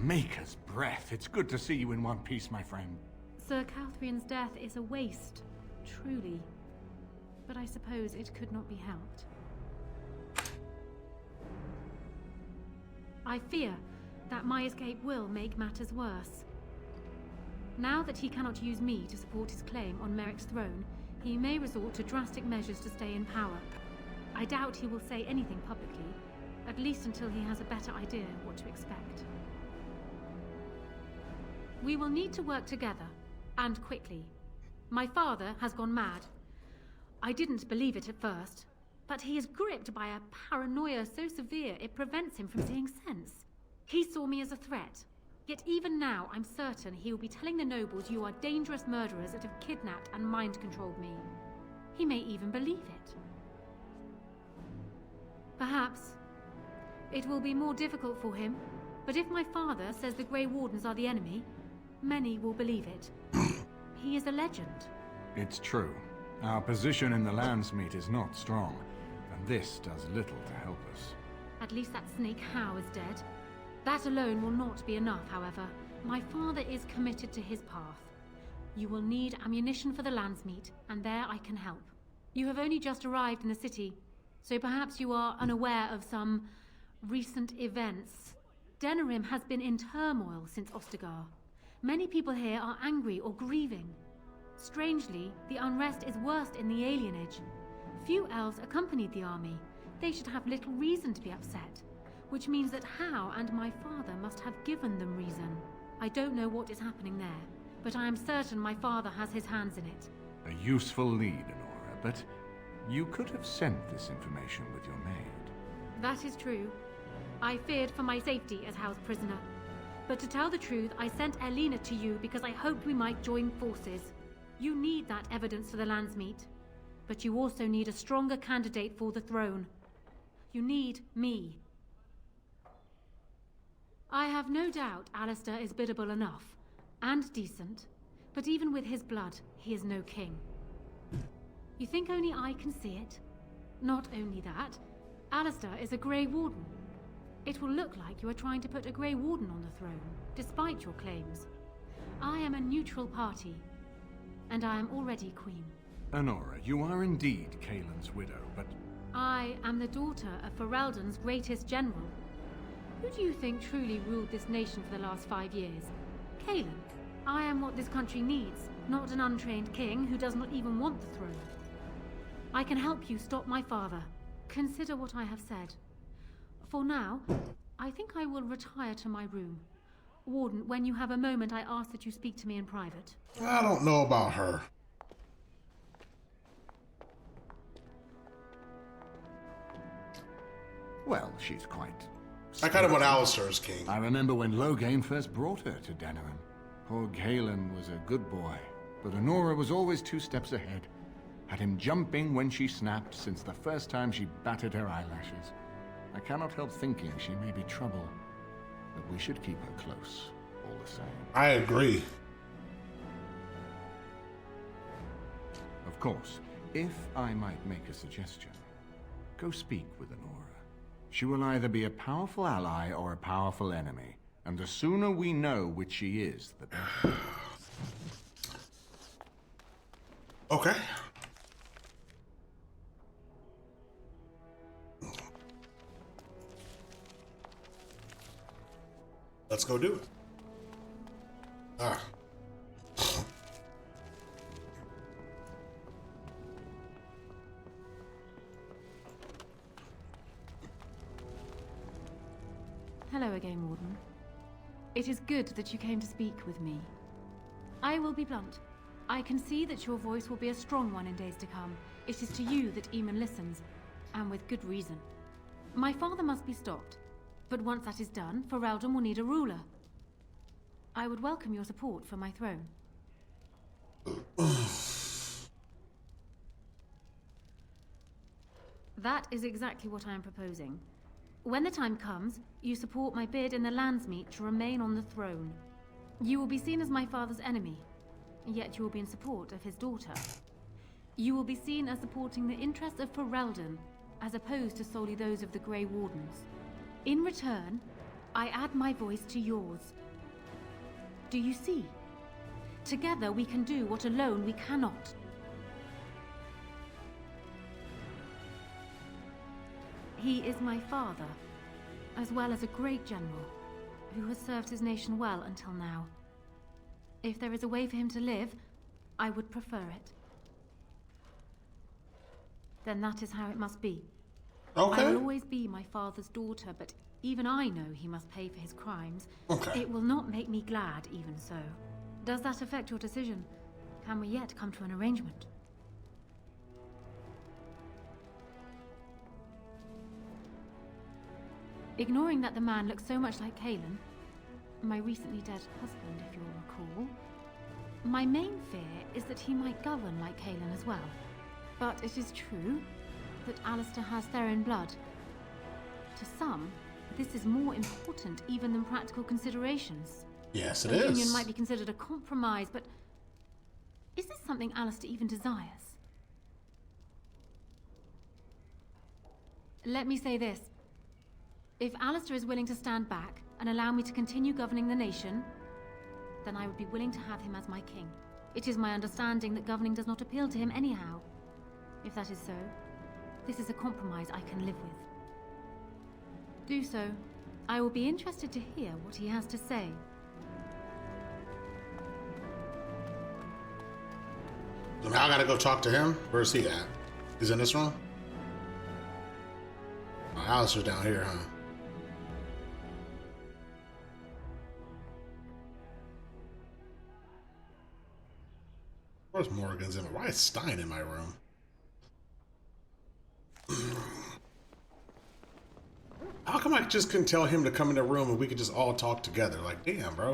Maker's breath. It's good to see you in one piece, my friend. Sir Calthrian's death is a waste, truly. But I suppose it could not be helped. I fear that my escape will make matters worse. Now that he cannot use me to support his claim on Merrick's throne, he may resort to drastic measures to stay in power. I doubt he will say anything publicly, at least until he has a better idea what to expect. We will need to work together, and quickly. My father has gone mad. I didn't believe it at first, but he is gripped by a paranoia so severe it prevents him from seeing sense. He saw me as a threat, yet even now I'm certain he will be telling the nobles you are dangerous murderers that have kidnapped and mind-controlled me. He may even believe it. Perhaps it will be more difficult for him, but if my father says the Grey Wardens are the enemy, many will believe it. He is a legend. It's true. Our position in the Landsmeet is not strong, and this does little to help us. At least that snake Howe is dead. That alone will not be enough, however. My father is committed to his path. You will need ammunition for the Landsmeet, and there I can help. You have only just arrived in the city, so perhaps you are unaware of some recent events. Denerim has been in turmoil since Ostagar. Many people here are angry or grieving. Strangely, the unrest is worst in the alienage. Few elves accompanied the army. They should have little reason to be upset, which means that Howe and my father must have given them reason. I don't know what is happening there, but I am certain my father has his hands in it. A useful lead, Honora, but you could have sent this information with your maid. That is true. I feared for my safety as Howe's prisoner. But to tell the truth, I sent Elena to you because I hoped we might join forces. You need that evidence for the Landsmeet, but you also need a stronger candidate for the throne. You need me. I have no doubt Alistair is biddable enough, and decent, but even with his blood, he is no king. You think only I can see it? Not only that, Alistair is a Grey Warden. It will look like you are trying to put a Grey Warden on the throne, despite your claims. I am a neutral party, and I am already queen. Honora, you are indeed Kaelin's widow, but... I am the daughter of Ferelden's greatest general. Who do you think truly ruled this nation for the last 5 years? Kaelin. I am what this country needs, not an untrained king who does not even want the throne. I can help you stop my father. Consider what I have said. For now, I think I will retire to my room. Warden, when you have a moment, I ask that you speak to me in private. I don't know about her. Well, she's quite... I kind of want Alistair as king. I remember when Loghain first brought her to Denerim. Poor Galen was a good boy, but Honora was always 2 steps ahead. Had him jumping when she snapped since the first time she batted her eyelashes. I cannot help thinking she may be trouble, but we should keep her close, all the same. I agree. Of course, if I might make a suggestion, go speak with Honora. She will either be a powerful ally or a powerful enemy, and the sooner we know which she is, the better. Okay. Let's go do it. Ah. Hello again, Warden. It is good that you came to speak with me. I will be blunt. I can see that your voice will be a strong one in days to come. It is to you that Eamon listens, and with good reason. My father must be stopped, but once that is done, Ferelden will need a ruler. I would welcome your support for my throne. That is exactly what I am proposing. When the time comes, you support my bid in the Landsmeet to remain on the throne. You will be seen as my father's enemy, yet you will be in support of his daughter. You will be seen as supporting the interests of Ferelden, as opposed to solely those of the Grey Wardens. In return, I add my voice to yours. Do you see? Together we can do what alone we cannot. He is my father, as well as a great general, who has served his nation well until now. If there is a way for him to live, I would prefer it. Then that is how it must be. Okay. I will always be my father's daughter, but even I know he must pay for his crimes. Okay. It will not make me glad, even so. Does that affect your decision? Can we yet come to an arrangement? Ignoring that the man looks so much like Kalen, my recently dead husband, if you'll recall, my main fear is that he might govern like Kalen as well. But it is true that Alistair has Theron blood. To some, this is more important even than practical considerations. Yes, it The is. union might be considered a compromise, but is this something Alistair even desires? Let me say this. If Alistair is willing to stand back and allow me to continue governing the nation, then I would be willing to have him as my king. It is my understanding that governing does not appeal to him anyhow. If that is so, this is a compromise I can live with. Do so. I will be interested to hear what he has to say. So now I gotta go talk to him? Where's he at? He's in this room? Oh, Alistair's down here, huh? Where's Morgan's in? Why is Stein in my room? How come I just couldn't tell him to come in the room and we could just all talk together? Like, damn, bro.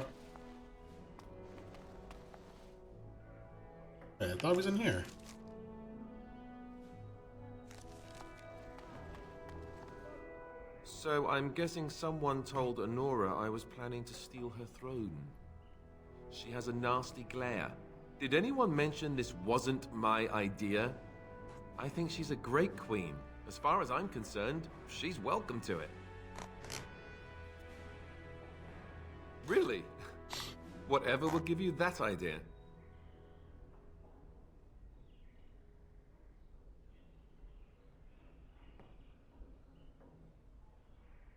Hey, I thought he was in here. So I'm guessing someone told Honora I was planning to steal her throne. She has a nasty glare. Did anyone mention this wasn't my idea? I think she's a great queen. As far as I'm concerned, she's welcome to it. Really? Whatever will give you that idea?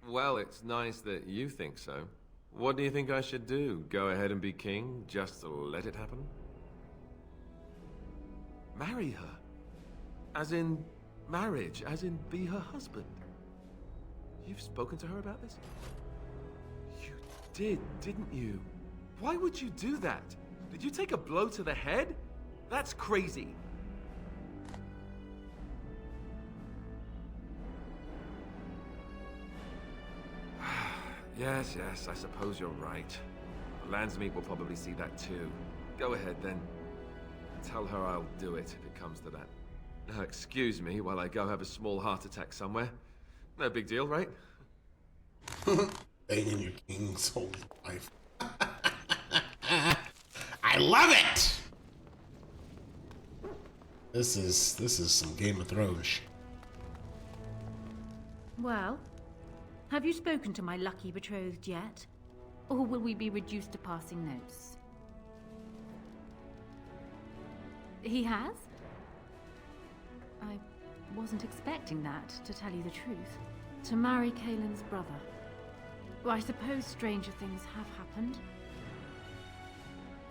Well, it's nice that you think so. What do you think I should do? Go ahead and be king, just to let it happen? Marry her? As in marriage, as in be her husband? You've spoken to her about this? You did, didn't you? Why would you do that? Did you take a blow to the head? That's crazy. Yes, I suppose you're right. Landsmeet will probably see that too. Go ahead then. Tell her I'll do it if it comes to that. Excuse me while I go have a small heart attack somewhere. No big deal, right? Banging your king's whole life. I love it! This is some Game of Thrones shit. Well, have you spoken to my lucky betrothed yet? Or will we be reduced to passing notes? He has? I wasn't expecting that, to tell you the truth. To marry Kalen's brother. Well, I suppose stranger things have happened.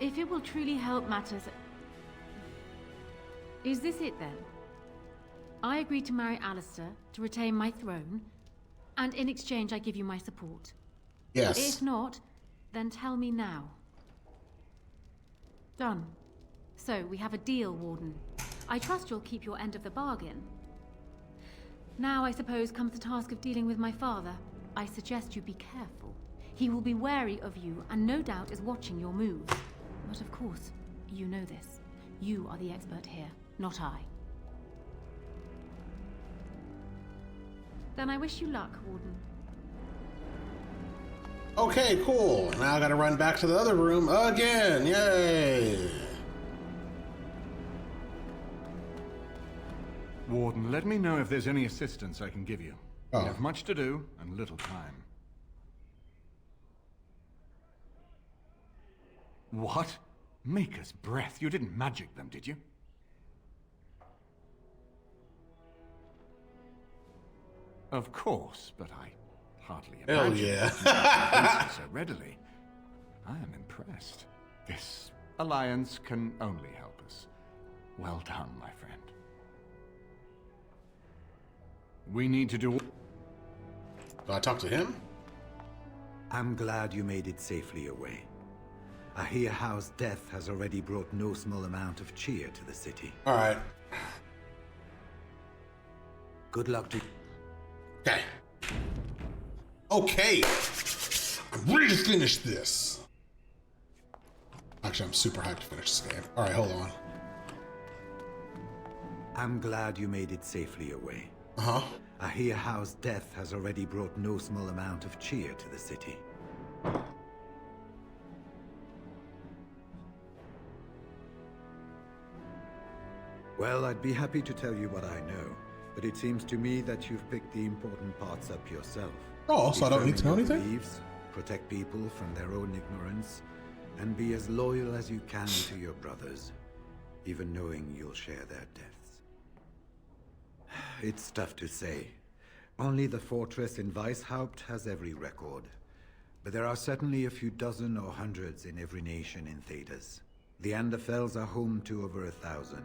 If it will truly help matters... Is this it then? I agree to marry Alistair to retain my throne, and in exchange I give you my support. Yes. If not, then tell me now. Done. So, we have a deal, Warden. I trust you'll keep your end of the bargain. Now, I suppose, comes the task of dealing with my father. I suggest you be careful. He will be wary of you, and no doubt is watching your moves. But of course, you know this. You are the expert here, not I. Then I wish you luck, Warden. Okay, cool. Now I gotta run back to the other room again. Yay! Warden, let me know if there's any assistance I can give you. Oh. We have much to do and little time. What? Maker's breath. You didn't magic them, did you? Of course, but I hardly Hell imagine yeah. so readily. I am impressed. This alliance can only help us. Well done, my friend. We need to do... Do I talk to him? I'm glad you made it safely away. I hear Howe's death has already brought no small amount of cheer to the city. Alright. Good luck to... Okay. Okay. I'm ready to finish this. Actually, I'm super hyped to finish this game. Alright, hold on. I'm glad you made it safely away. Uh-huh. I hear Howe's death has already brought no small amount of cheer to the city. Well, I'd be happy to tell you what I know, but it seems to me that you've picked the important parts up yourself. Oh, so I don't need to know Determine your anything? beliefs, protect people from their own ignorance, and be as loyal as you can to your brothers, even knowing you'll share their deaths. It's tough to say. Only the fortress in Weishaupt has every record. But there are certainly a few dozen or hundreds in every nation in Thedas. The Anderfells are home to over 1,000.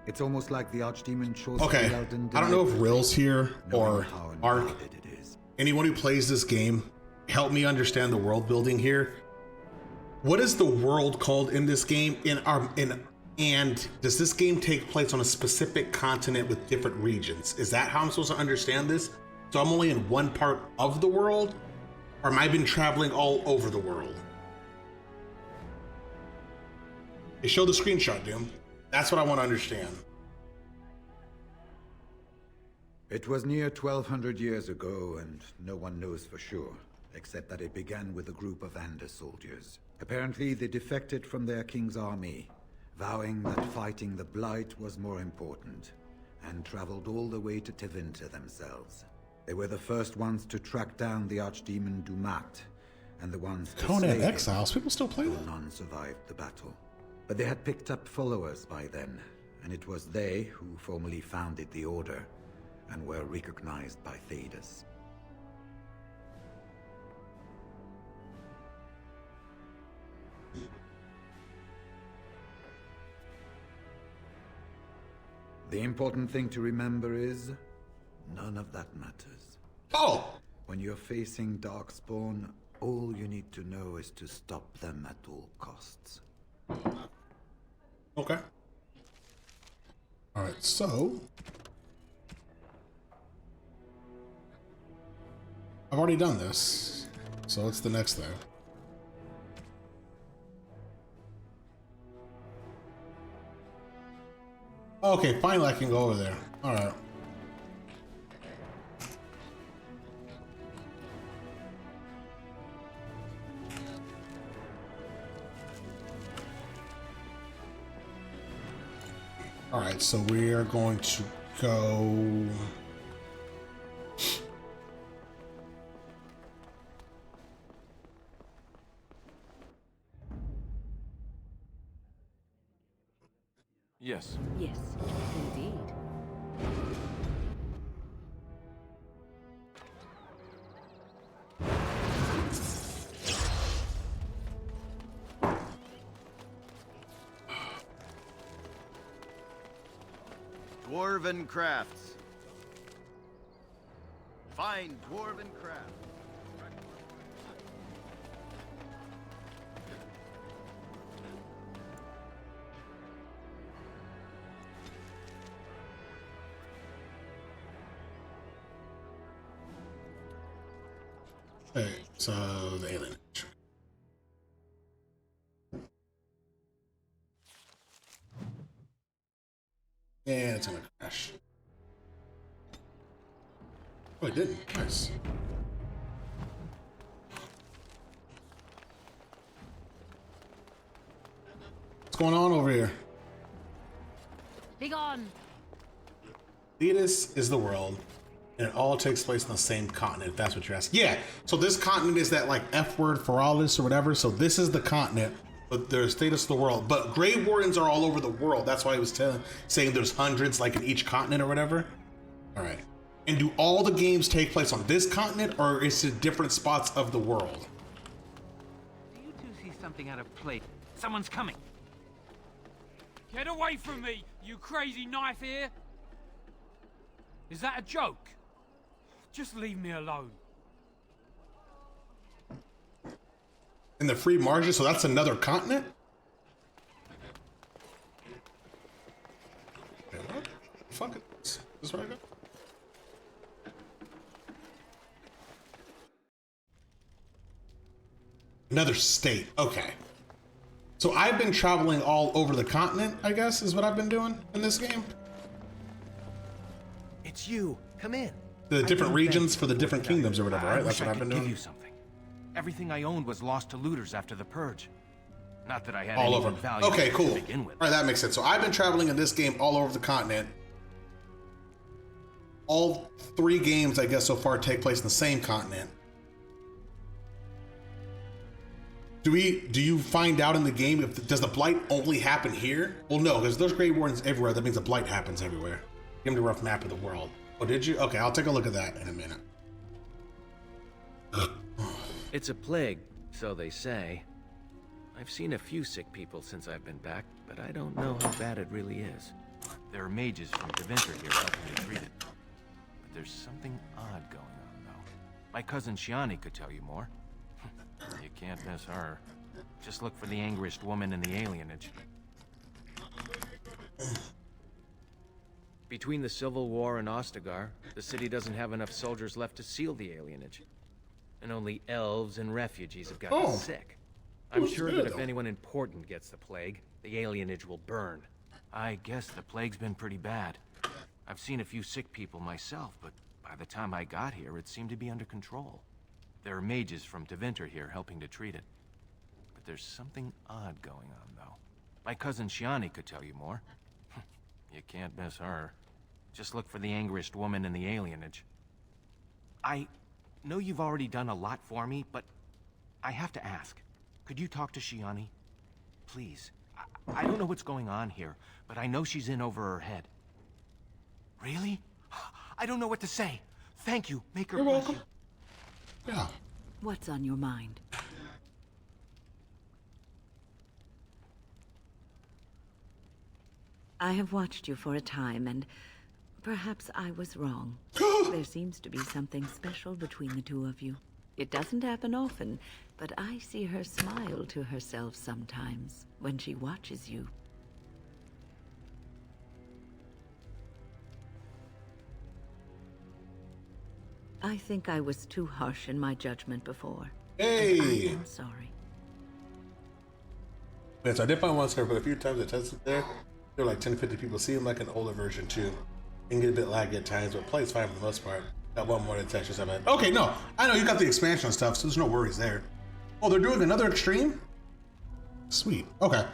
It's almost like the Archdemon chose Okay. the Elden I don't know if Rill's here knowing or how Ark. unguarded it is. Anyone who plays this game, help me understand the world building here. What is the world called in this game? And does this game take place on a specific continent with different regions? Is that how I'm supposed to understand this? So I'm only in one part of the world? Or am I been traveling all over the world? They show the screenshot, Doom. That's what I want to understand. It was near 1,200 years ago, and no one knows for sure, except that it began with a group of Ander soldiers. Apparently, they defected from their king's army, vowing that fighting the Blight was more important, and traveled all the way to Tevinter themselves. They were the first ones to track down the Archdemon Dumat, and the ones to slay Conan him, Exiles, people still play though that? none survived the battle. But they had picked up followers by then, and it was they who formally founded the Order, and were recognized by Thedas. The important thing to remember is, none of that matters. Oh! When you're facing Darkspawn, all you need to know is to stop them at all costs. Okay. Alright, so... I've already done this, so what's the next thing? Okay, finally I can go over there. Alright. Alright, so we are going to go... Yes. Yes, indeed. Dwarven crafts. Fine dwarven craft. Okay, so the alien. And it's gonna crash. Oh, it didn't. Nice. What's going on over here? Begone! Thedas is the world, and it all takes place on the same continent, if that's what you're asking. Yeah, so this continent is that like F word for all this or whatever, so this is the continent but their status of the world. But Grey Wardens are all over the world. That's why I was saying there's hundreds, like in each continent or whatever. All right. And do all the games take place on this continent, or is it different spots of the world? Do you two see something out of place? Someone's coming. Get away from me, you crazy knife ear! Is that a joke? Just leave me alone. In the free margin, so that's another continent? Okay, what? Fuck it. Is this where I go? Another state. Okay. So I've been traveling all over the continent, I guess, is what I've been doing in this game. It's you. Come in. The different regions for the different kingdoms or whatever, right? That's what I've been Give doing. you something. Everything I owned was lost to looters after the purge. Not that I had All anything over. valuable Okay, cool. to begin with. All right, that makes sense. So I've been traveling in this game all over the continent. All 3 games, I guess, so far take place in the same continent. Do you find out in the game if does the blight only happen here? Well, no, because there's Grey Wardens everywhere. That means the blight happens everywhere. Give me the rough map of the world. Oh, did you? Okay, I'll take a look at that in a minute. It's a plague, so they say. I've seen a few sick people since I've been back, but I don't know how bad it really is. There are mages from Dcarter here helping me treat it. But there's something odd going on, though. My cousin Shiani could tell you more. You can't miss her. Just look for the angriest woman in the alienage. Between the Civil War and Ostagar, the city doesn't have enough soldiers left to seal the alienage. And only elves and refugees have gotten sick. I'm sure that if anyone important gets the plague, the alienage will burn. I guess the plague's been pretty bad. I've seen a few sick people myself, but by the time I got here, it seemed to be under control. There are mages from Dcarter here helping to treat it. But there's something odd going on, though. My cousin Shiani could tell you more. You can't miss her. Just look for the angriest woman in the alienage. I know you've already done a lot for me, but I have to ask. Could you talk to Shiani? Please. I don't know what's going on here, but I know she's in over her head. Really? I don't know what to say. Thank you. Make her bless you. Yeah. What's on your mind? I have watched you for a time, and perhaps I was wrong. There seems to be something special between the two of you. It doesn't happen often, but I see her smile to herself sometimes when she watches you. I think I was too harsh in my judgment before. Hey! I'm sorry. Yes, I did find one server, but a few times I tested there. There were like 10, 50 people. Seemed like an older version too. Can get a bit laggy at times, but plays fine for the most part. Got one more textures I've had. Okay, no. I know you got the expansion and stuff, so there's no worries there. Oh, they're doing another extreme? Sweet. Okay.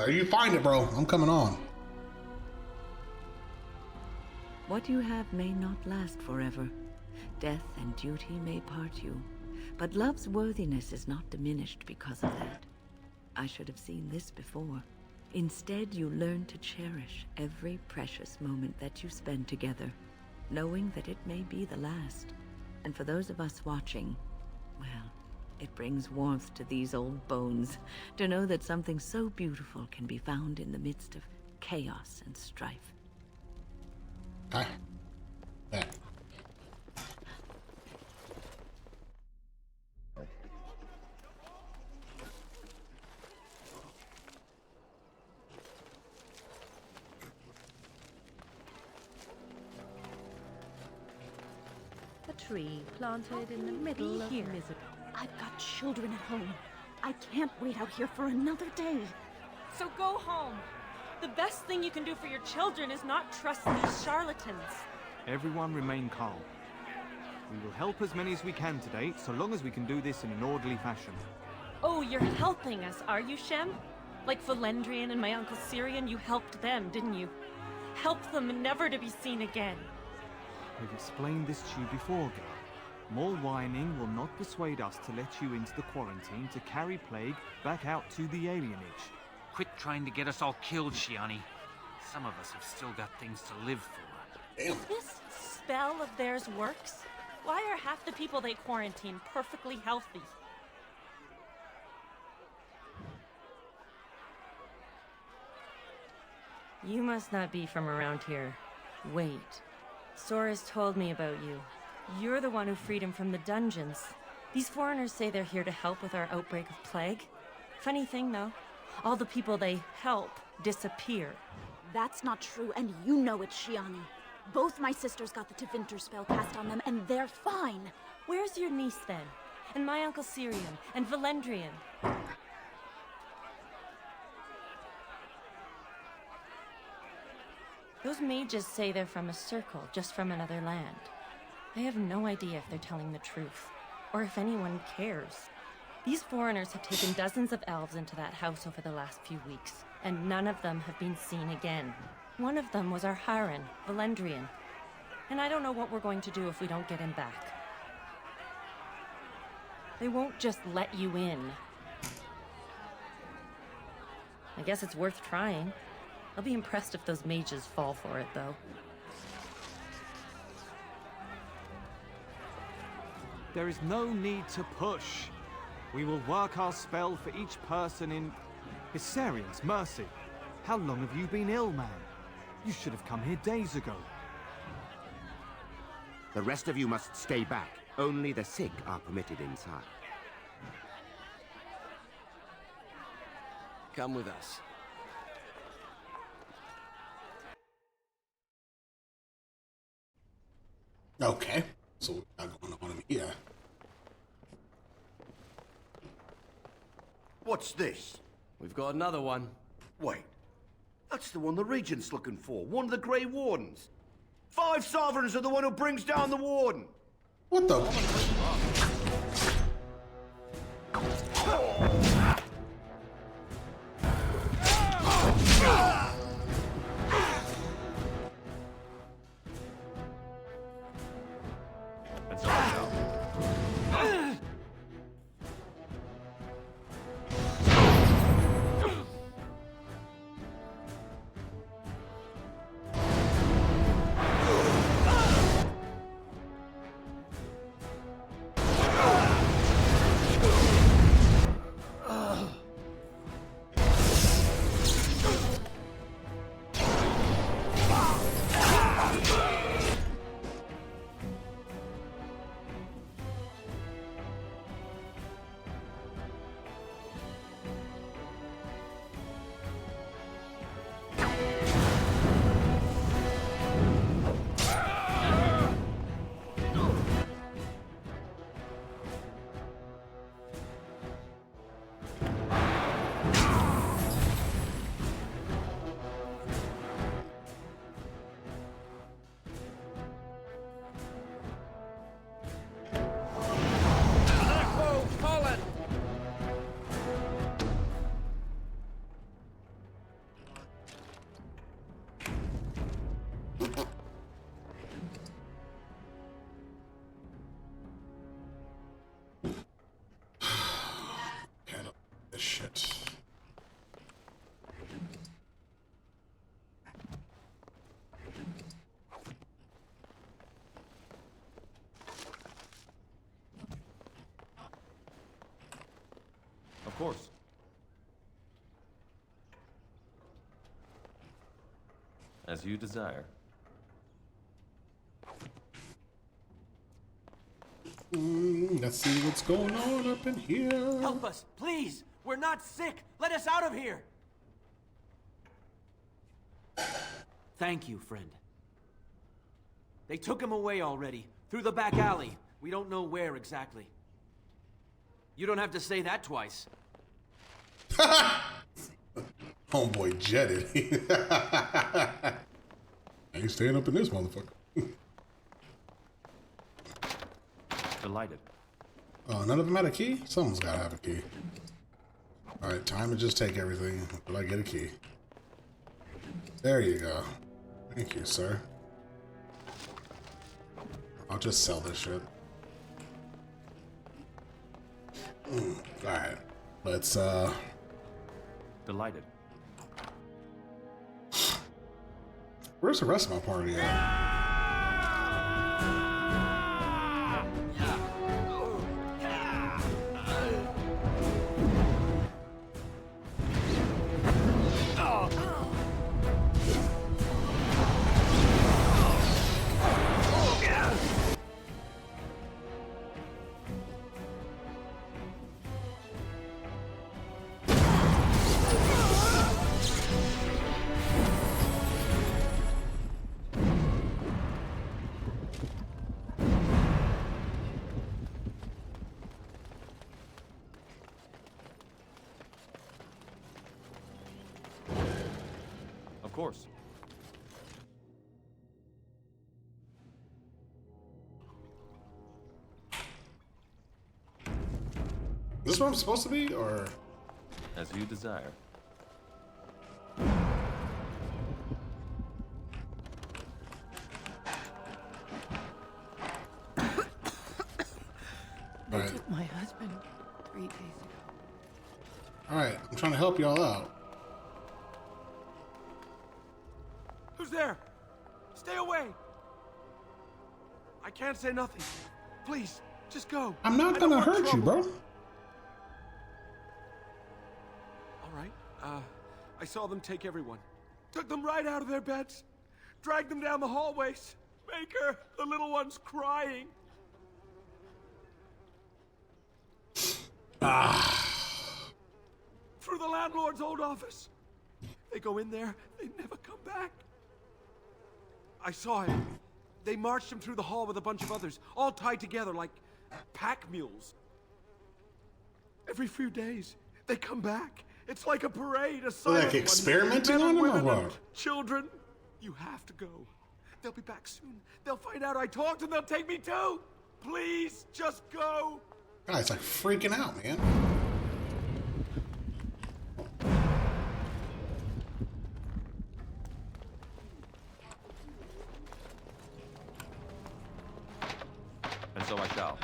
You find it, bro. I'm coming on. What you have may not last forever. Death and duty may part you, but love's worthiness is not diminished because of that. I should have seen this before. Instead, you learn to cherish every precious moment that you spend together, knowing that it may be the last. And for those of us watching, well, it brings warmth to these old bones to know that something so beautiful can be found in the midst of chaos and strife. Hi. Yeah. A tree planted in the middle of misery. I've got children at home. I can't wait out here for another day. So go home. The best thing you can do for your children is not trust these charlatans. Everyone remain calm. We will help as many as we can today, so long as we can do this in an orderly fashion. Oh, you're helping us, are you, Shem? Like Valendrian and my Uncle Syrian, you helped them, didn't you? Help them never to be seen again. We've explained this to you before, girl. More whining will not persuade us to let you into the quarantine to carry plague back out to the alienage. Quit trying to get us all killed, Shiani. Some of us have still got things to live for. This spell of theirs works? Why are half the people they quarantine perfectly healthy? You must not be from around here. Wait. Sora's told me about you. You're the one who freed him from the dungeons. These foreigners say they're here to help with our outbreak of plague. Funny thing, though, all the people they help disappear. That's not true, and you know it, Shiani. Both my sisters got the Tevinter spell cast on them, and they're fine. Where's your niece, then? And my Uncle Syrian? And Valendrian? Those mages say they're from a circle, just from another land. I have no idea if they're telling the truth, or if anyone cares. These foreigners have taken dozens of elves into that house over the last few weeks, and none of them have been seen again. One of them was our Haran, Valendrian. And I don't know what we're going to do if we don't get him back. They won't just let you in. I guess it's worth trying. I'll be impressed if those mages fall for it, though. There is no need to push. We will work our spell for each person in... Hysarian's mercy. How long have you been ill, man? You should have come here days ago. The rest of you must stay back. Only the sick are permitted inside. Come with us. Okay, so we got going on here. What's this? We've got another one. Wait, that's the one the Regent's looking for. One of the Grey Wardens. 5 sovereigns are the one who brings down the Warden. What the? That's all I know. Shit. Of course. As you desire. Let's see what's going on up in here. Help us, please! We're not sick! Let us out of here! Thank you, friend. They took him away already, through the back alley. We don't know where exactly. You don't have to say that twice. Homeboy jetted. I ain't staying up in this motherfucker. Delighted. Oh, none of them had a key? Someone's gotta have a key. Alright, time to just take everything. Will I get a key? There you go. Thank you, sir. I'll just sell this shit. Alright. Let's, Delighted. Where's the rest of my party at? Of course. Is this where I'm supposed to be, or? As you desire. They took my husband 3 days ago. Alright, I'm trying to help y'all out. Who's there? Stay away! I can't say nothing. Please, just go. I'm not gonna hurt you, bro. All right. I saw them take everyone. Took them right out of their beds. Dragged them down the hallways. Baker, the little one's crying. Through the landlord's old office. They go in there, they never come back. I saw it. They marched him through the hall with a bunch of others, all tied together like pack mules. Every few days, they come back. It's like a parade, a silent Like experimenting one. on Men, him or women, what? and children, you have to go. They'll be back soon. They'll find out I talked and they'll take me too. Please, just go. Guy's like freaking out, man. And so I shall.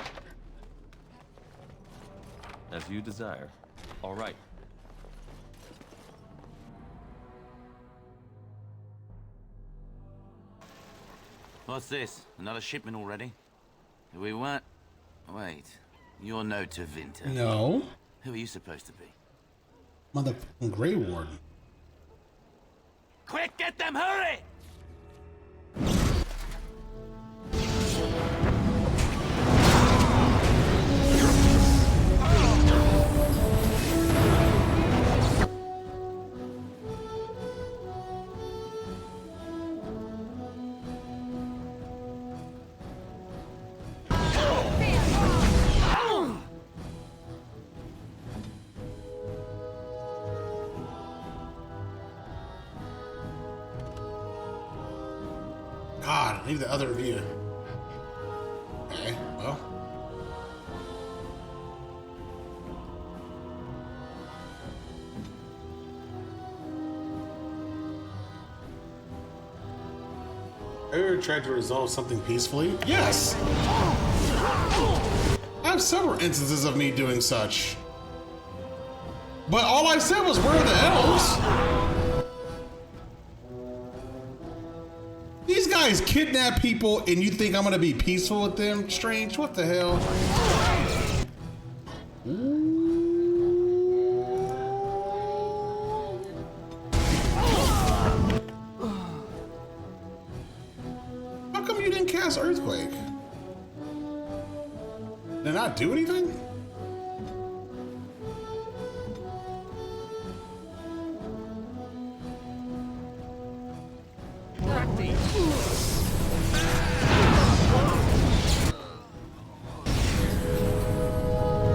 As you desire. All right. What's this? Another shipment already? We weren't... Wait. You're no Tevinter. No. Who are you supposed to be? Motherfucking Grey Warden. Quick, get them, hurry! God, I need the other view. Okay, well. Ever tried to resolve something peacefully? Yes! I have several instances of me doing such. But all I said was, where are the elves? These guys kidnap people and you think I'm gonna be peaceful with them? Strange, what the hell? How come you didn't cast Earthquake? Did I not do anything?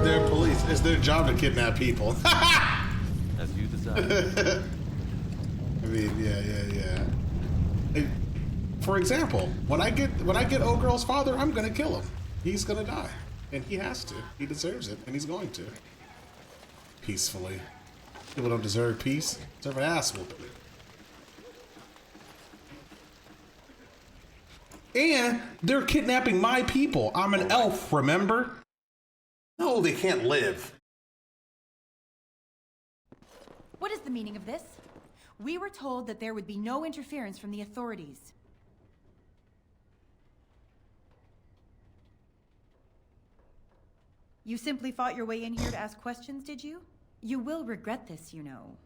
They're police. It's their job to kidnap people. As you desire. I mean, yeah. Hey, for example, when I get old girl's father, I'm gonna kill him. He's gonna die, and he has to. He deserves it, and he's going to. Peacefully. People don't deserve peace. Deserve an ass whooping. And they're kidnapping my people. I'm an elf, remember? No, they can't live. What is the meaning of this? We were told that there would be no interference from the authorities. You simply fought your way in here to ask questions, did you? You will regret this, you know.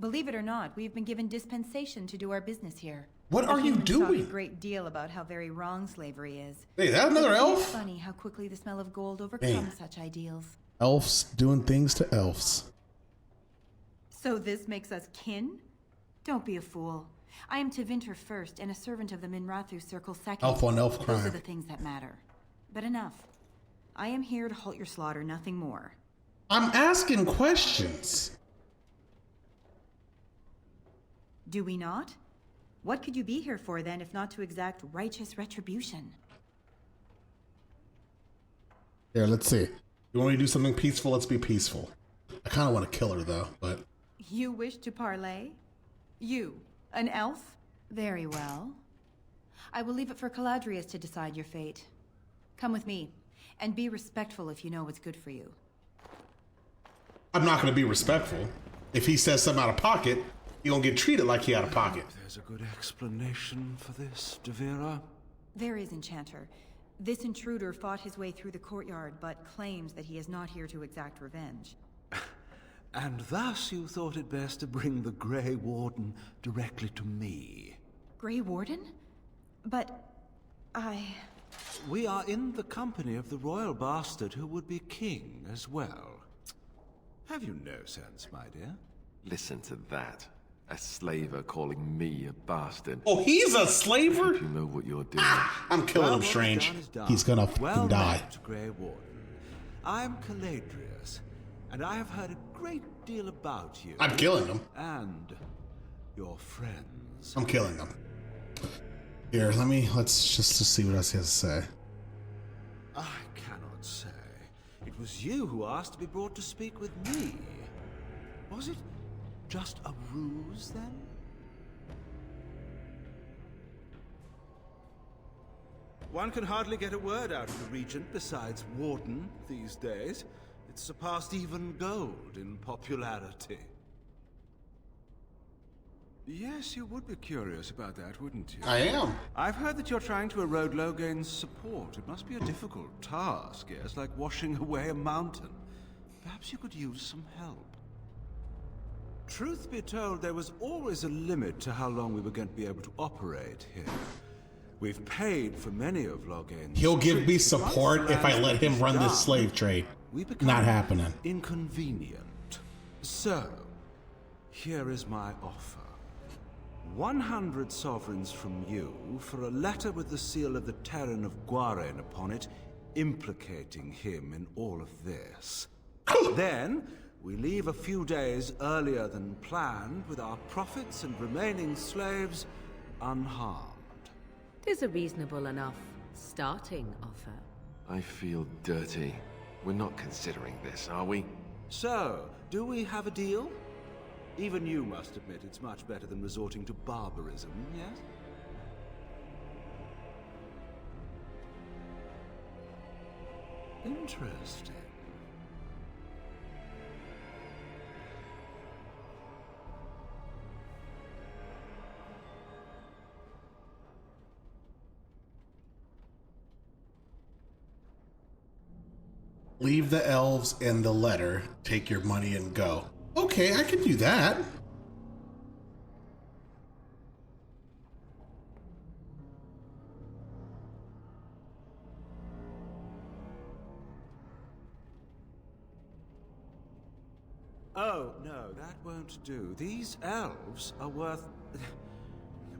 Believe it or not, we've been given dispensation to do our business here. What are you doing? Talk a great deal about how very wrong slavery is. Hey, is that another elf? It's funny how quickly the smell of gold overcomes such ideals. Elves doing things to elves. So this makes us kin? Don't be a fool. I am Tevinter first and a servant of the Minrathu Circle second. Elf on elf crime. Those are the things that matter. But enough. I am here to halt your slaughter, nothing more. I'm asking questions. Do we not? What could you be here for then if not to exact righteous retribution? Here, let's see. You want me to do something peaceful? Let's be peaceful. I kind of want to kill her though, but... You wish to parley? You, an elf? Very well. I will leave it for Caladrius to decide your fate. Come with me, and be respectful if you know what's good for you. I'm not going to be respectful. If he says something out of pocket, you're going to get treated like he out of pocket. There's a good explanation for this, Devira. There is, Enchanter. This intruder fought his way through the courtyard, but claims that he is not here to exact revenge. And thus you thought it best to bring the Grey Warden directly to me. Grey Warden? But... We are in the company of the royal bastard who would be king as well. Have you no sense, my dear? Listen to that. A slaver calling me a bastard. Oh, he's a slaver? You know what you're doing. I'm killing him, Strange. He's gonna fucking die. Met, Grey Warden. I'm Caladrius, and I have heard a great deal about you. I'm killing him. And your friends. I'm killing them. Here, let's just see what else he has to say. I cannot say. It was you who asked to be brought to speak with me. Was it just a ruse, then? One can hardly get a word out of the Regent besides Warden these days. It's surpassed even gold in popularity. Yes, you would be curious about that, wouldn't you? I am. I've heard that you're trying to erode Logain's support. It must be a difficult task, yes, like washing away a mountain. Perhaps you could use some help. Truth be told, there was always a limit to how long we were going to be able to operate here. We've paid for many of Logain's... He'll give me support if I let him run this slave trade. Not happening. Inconvenient. So, here is my offer. 100 sovereigns from you for a letter with the seal of the Terran of Guaren upon it, implicating him in all of this. Then, we leave a few days earlier than planned with our profits and remaining slaves unharmed. 'Tis a reasonable enough starting offer. I feel dirty. We're not considering this, are we? So, do we have a deal? Even you must admit it's much better than resorting to barbarism, yes? Interesting. Leave the elves and the letter. Take your money and go. Okay, I can do that. Oh, no, that won't do. These elves are worth...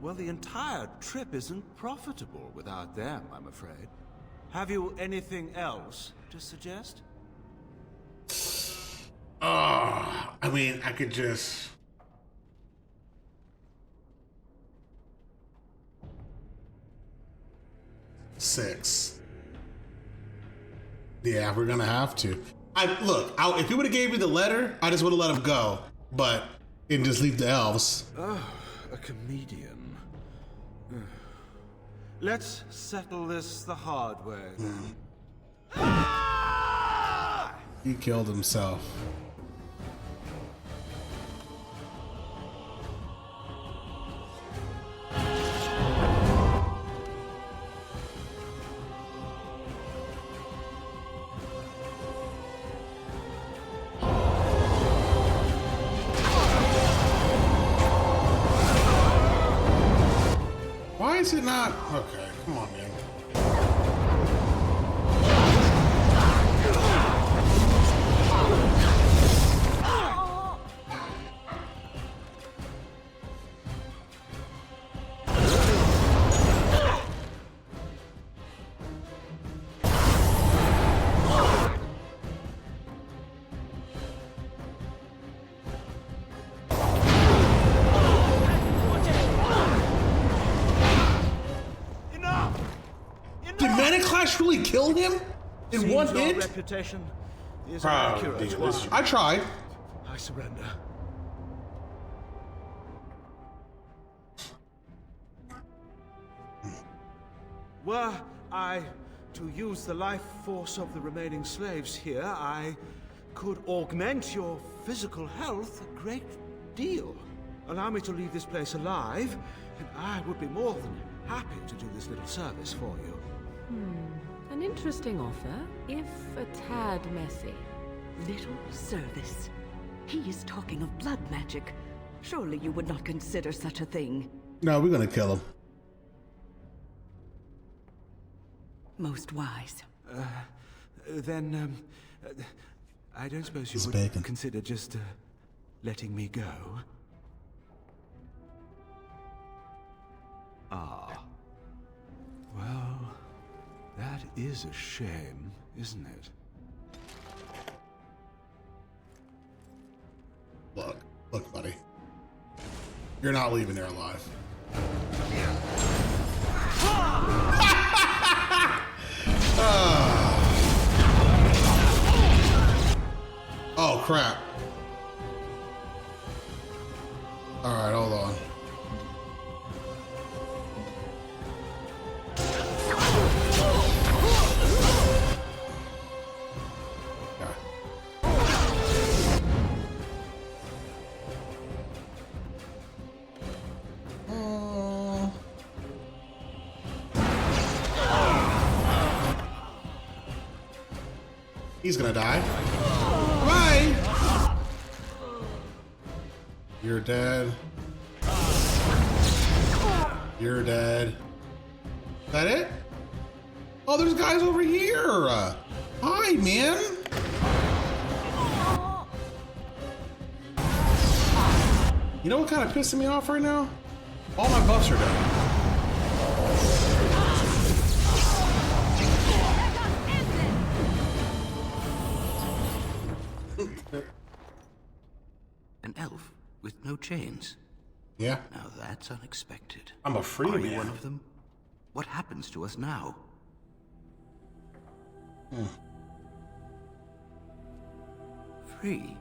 Well, the entire trip isn't profitable without them, I'm afraid. Have you anything else to suggest? I mean, I could just... $6. Yeah, we're gonna have to. If he would have gave me the letter, I just would have let him go. But didn't just leave the elves. Oh, a comedian. Let's settle this the hard way. He killed himself. is it not? Okay, come on, man. Did Manic Clash really kill him in one hit? Reputation is I tried. I surrender. Were I to use the life force of the remaining slaves here, I could augment your physical health a great deal. Allow me to leave this place alive, and I would be more than happy to do this little service for you. An interesting offer, if a tad messy. Little service. He is talking of blood magic. Surely you would not consider such a thing. No, we're gonna kill him. Most wise. Then, I don't suppose you It's would bacon. consider just letting me go? Ah. Well, that is a shame, isn't it? Look, buddy. You're not leaving there alive. Oh, crap. All right, hold on. He's gonna die. Bye! You're dead. You're dead. Is that it? Oh, there's guys over here. Hi, man. You know what kind of pissing me off right now? All my buffs are done. An elf with no chains. Yeah. Now that's unexpected. I'm a free Are man. you one of them? What happens to us now? Free?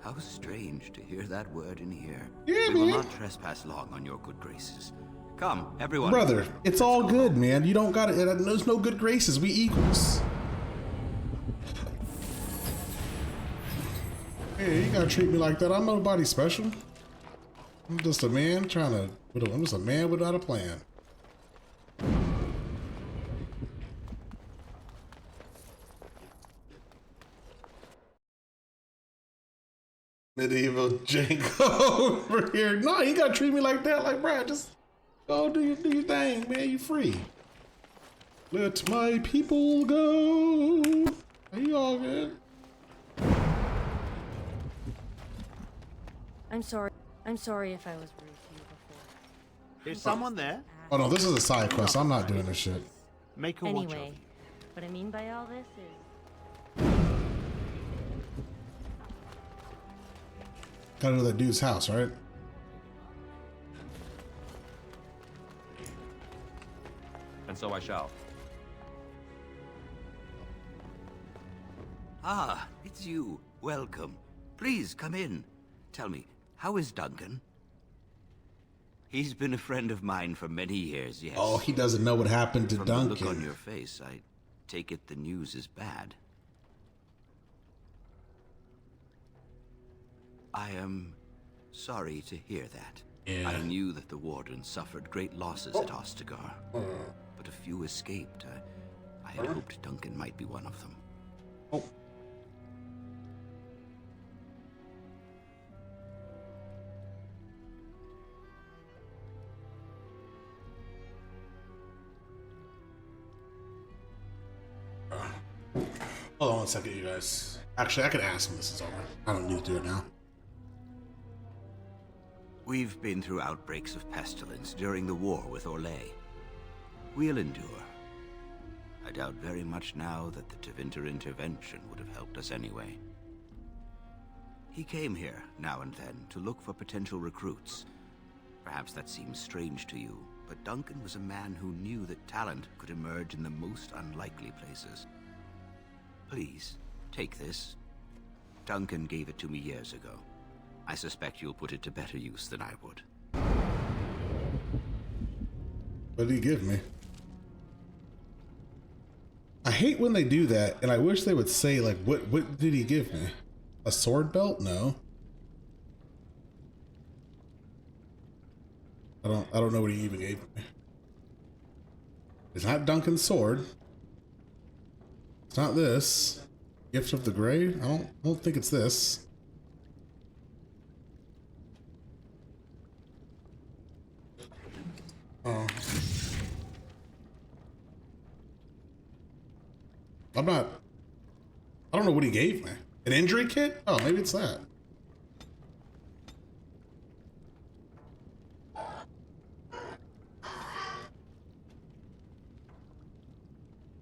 How strange to hear that word in here. Yeah, we will man. not trespass long on your good graces. Come, everyone. Brother, it's all good, man. You don't got it. There's no good graces. We equals. Hey, you gotta treat me like that. I'm nobody special. I'm just a man trying to. I'm just a man without a plan. Medieval Janko over here. No, you gotta treat me like that. Like, bro, just go do your thing, man. You free. Let my people go. Are you all good? I'm sorry if I was rude to you before. Is someone there? Oh no, this is a side quest. I'm not doing this shit. Make a watch of Anyway, you. what I mean by all this is Gotta go to that dude's house, right? And so I shall. Ah, it's you. Welcome. Please come in. Tell me, how is Duncan? He's been a friend of mine for many years, yes. Oh, he doesn't know what happened to From Duncan. the look on your face, I take it the news is bad. I am sorry to hear that. Yeah. I knew that the Warden suffered great losses at Ostagar, but a few escaped. I had hoped Duncan might be one of them. Oh. Hold on one second, you guys. Actually, I could ask when this is over. I don't need to do it now. We've been through outbreaks of pestilence during the war with Orlais. We'll endure. I doubt very much now that the Tevinter intervention would have helped us anyway. He came here, now and then, to look for potential recruits. Perhaps that seems strange to you, but Duncan was a man who knew that talent could emerge in the most unlikely places. Please, take this. Duncan gave it to me years ago. I suspect you'll put it to better use than I would. What did he give me? I hate when they do that, and I wish they would say, like, what did he give me? A sword belt? No. I don't know what he even gave me. It's not Duncan's sword. It's not this. Gift of the Grey? I don't think it's this. Oh. I don't know what he gave me. An injury kit? Oh, maybe it's that.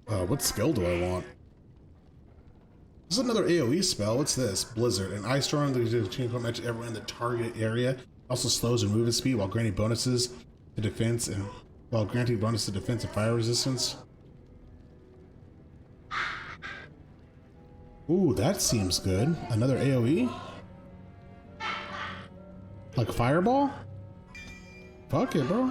What skill do I want? This is another AoE spell. What's this? Blizzard. An ice storm that change match everyone in the target area. Also slows your movement speed while granting bonuses to defense and fire resistance. Ooh, that seems good. Another AoE? Like fireball? Fuck it, bro.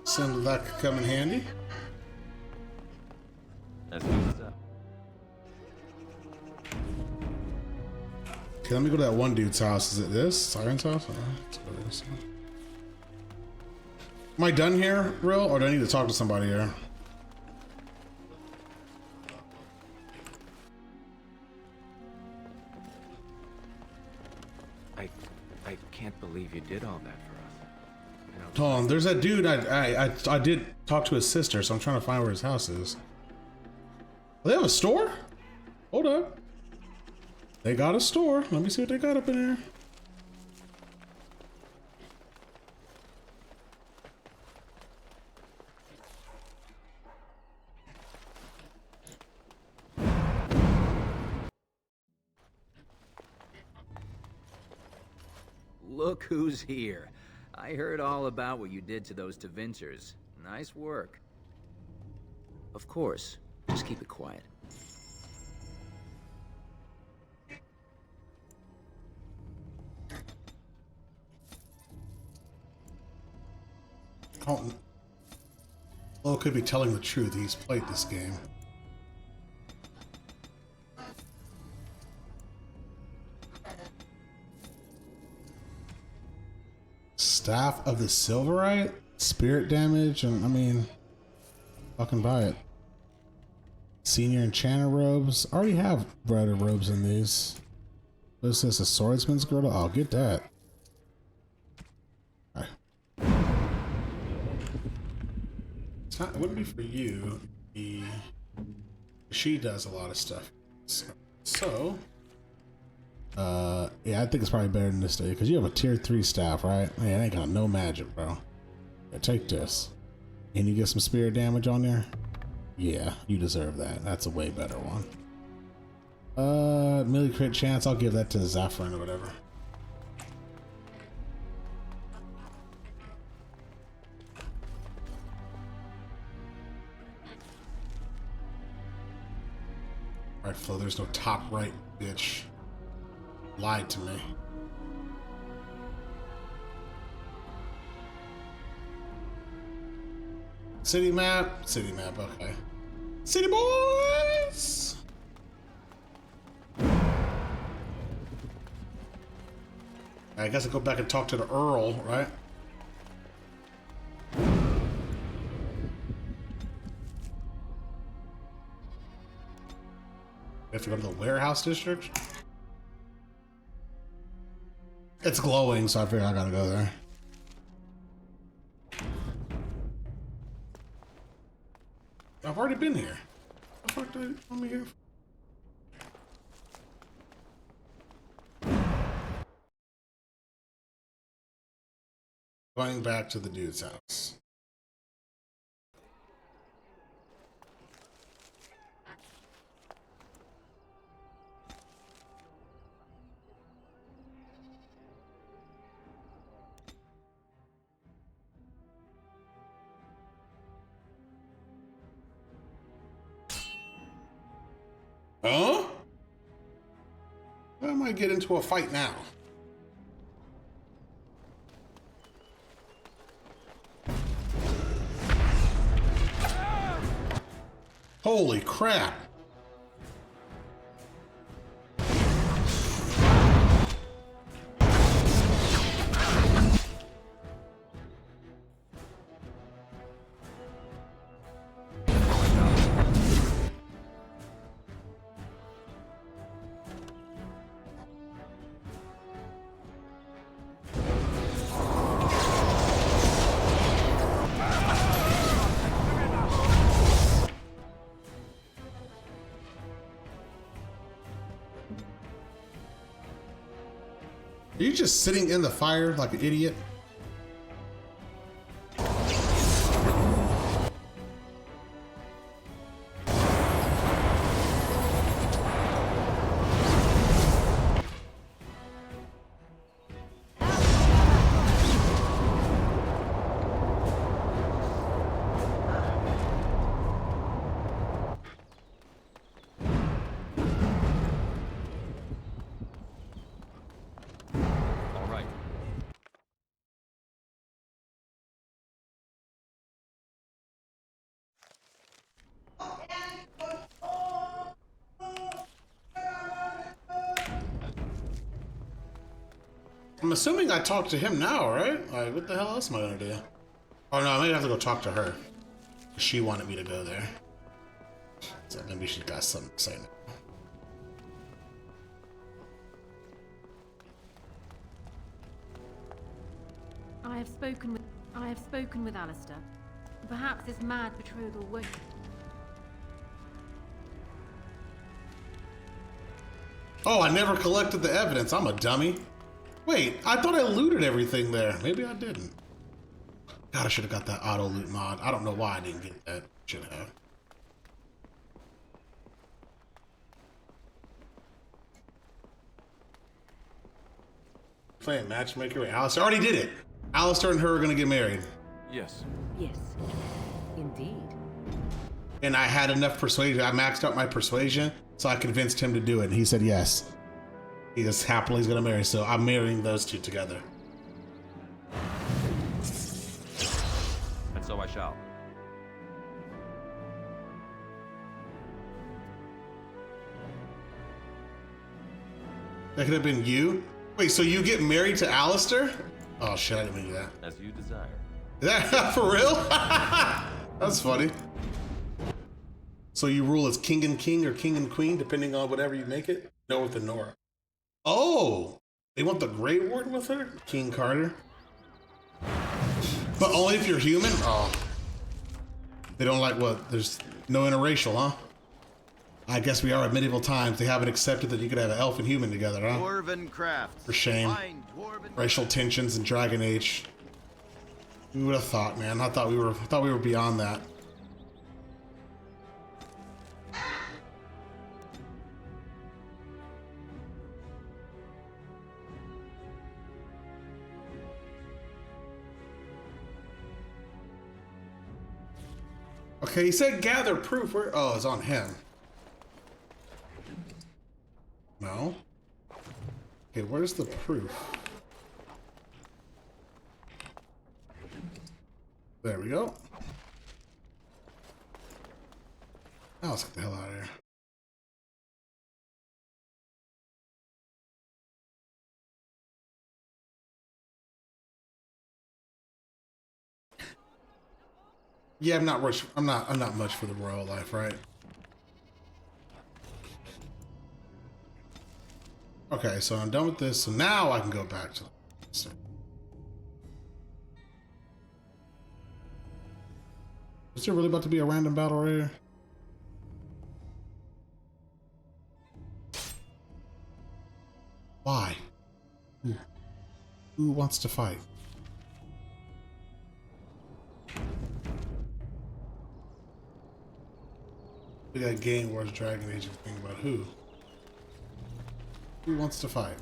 Some of that could come in handy. That's good stuff. Okay, let me go to that one dude's house. Is it this? Siren's house? Let's go to this one. Am I done here, real? Or do I need to talk to somebody here? I can't believe you did all that for us. You know, Hold on, there's that dude. I did talk to his sister, so I'm trying to find where his house is. Oh, they have a store? Hold up. They got a store. Let me see what they got up in there. Look who's here. I heard all about what you did to those Tevinters. Nice work. Of course. Just keep it quiet. Well, could be telling the truth. He's played this game. Staff of the Silverite? Spirit damage? And I mean, fucking buy it. Senior Enchanter robes. I already have brighter robes in these. What is this? A swordsman's girdle? I'll get that. Right. It's not, it wouldn't be for you. She does a lot of stuff. So yeah, I think it's probably better than this day because you have a tier 3 staff, right? Man, I ain't got no magic, bro. Yeah, take this. And you get some spirit damage on there? Yeah, you deserve that. That's a way better one. Melee crit chance, I'll give that to Zafran or whatever. Alright, Flo, there's no top right, bitch. Lied to me. City map, okay. City boys! I guess I go back and talk to the Earl, right? to go to the warehouse district. It's glowing, so I figure I gotta go there. I've already been here. What the fuck did I come here for? Going back to the dude's house. Huh? I might get into a fight now. Holy crap. Are you just sitting in the fire like an idiot? I'm assuming I talked to him now, right? Like, what the hell else am I gonna do? Oh no, I may have to go talk to her. She wanted me to go there. So maybe she's got something to say now. I have spoken with Alistair. Perhaps this mad betrothal won't. Oh, I never collected the evidence. I'm a dummy. Wait, I thought I looted everything there. Maybe I didn't. God, I should have got that auto loot mod. I don't know why I didn't get that. Should have. Playing matchmaker with Alistair. I already did it. Alistair and her are gonna get married. Yes. Yes, indeed. And I had enough persuasion. I maxed out my persuasion, so I convinced him to do it. And he said yes. He is happily gonna marry. So I'm marrying those two together. And so I shall. That could have been you. Wait, so you get married to Alistair? Oh shit, I didn't mean that. As you desire. Is that for real? That's funny. So you rule as king and king or king and queen, depending on whatever you make it? No, with the Nora. Oh, they want the Grey Warden with her? King Carter. But only if you're human? Oh. They don't like what? There's no interracial, huh? I guess we are at medieval times. They haven't accepted that you could have an elf and human together, huh? Dwarven crafts. For shame. Racial tensions in Dragon Age. Who would have thought, man? I thought we were beyond that. Okay, he said gather proof. Where? Oh, it's on him. No. Okay, where's the proof? There we go. Now let's get the hell out of here. Yeah, I'm not much for the royal life, right? Okay, so I'm done with this. So now I can go back to the... Is there really about to be a random battle right here? Why? Who wants to fight? We got Game Wars Dragon Age and think about who? Who wants to fight?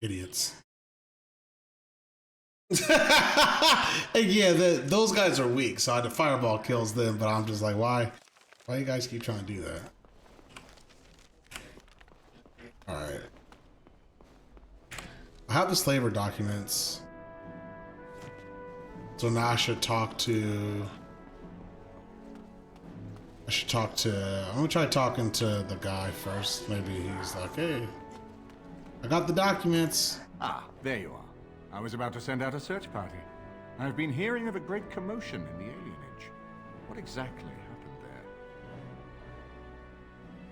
Idiots. Yeah, those guys are weak, so the fireball kills them, but I'm just like, why you guys keep trying to do that? Alright. I have the slaver documents. So now I should talk to... I'm gonna try talking to the guy first. Maybe he's like, hey, I got the documents. Ah, there you are. I was about to send out a search party. I've been hearing of a great commotion in the alienage. What exactly happened there?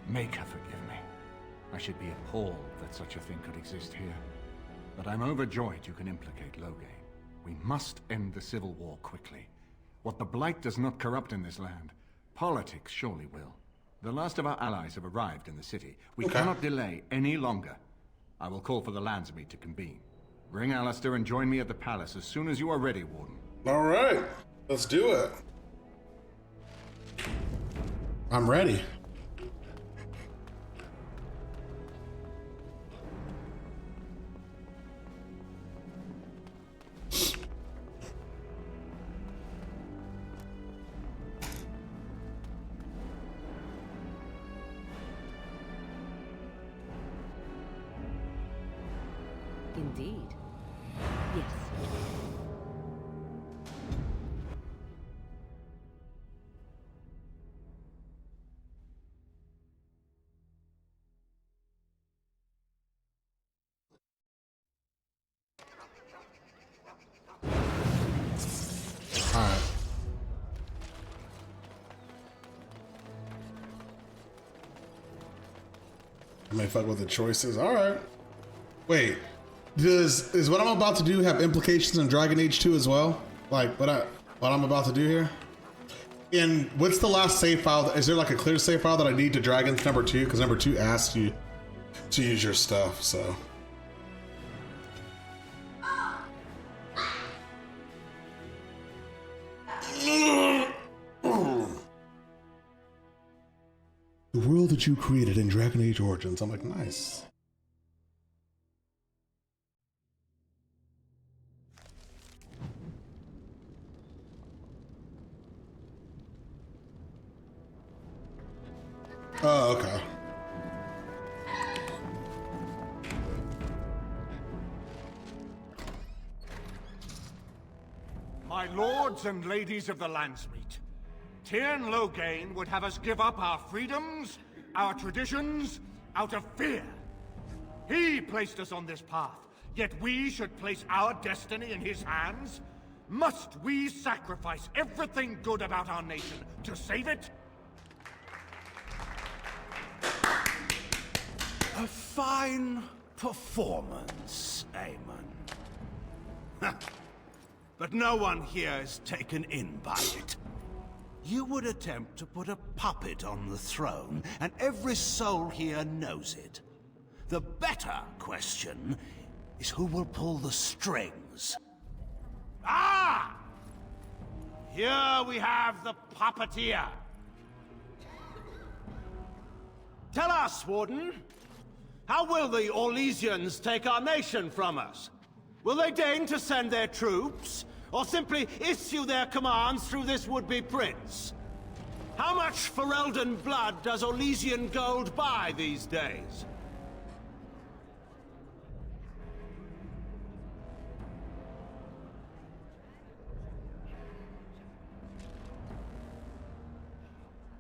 Make her forgive me. I should be appalled that such a thing could exist here. But I'm overjoyed you can implicate Loghain. We must end the civil war quickly. What the Blight does not corrupt in this land, politics surely will. The last of our allies have arrived in the city. We cannot delay any longer. I will call for the Landsmeet to convene. Bring Alistair and join me at the palace as soon as you are ready, Warden. All right, let's do it. I'm ready. Indeed. Yes. All right. I may fuck with the choices. All right. Wait. Is what I'm about to do have implications in Dragon Age 2 as well? Like what I'm about to do here? And what's the last save file? Is there like a clear save file that I need to Dragons number 2? Because number 2 asks you to use your stuff, so. The world that you created in Dragon Age Origins. I'm like, nice. Oh, okay. My lords and ladies of the Landsmeet, Tyrn Loghain would have us give up our freedoms, our traditions, out of fear. He placed us on this path, yet we should place our destiny in his hands? Must we sacrifice everything good about our nation to save it? A fine performance, Aemon. But no one here is taken in by it. You would attempt to put a puppet on the throne, and every soul here knows it. The better question is who will pull the strings. Ah! Here we have the puppeteer. Tell us, Warden. How will the Orlesians take our nation from us? Will they deign to send their troops, or simply issue their commands through this would-be prince? How much Ferelden blood does Orlesian gold buy these days?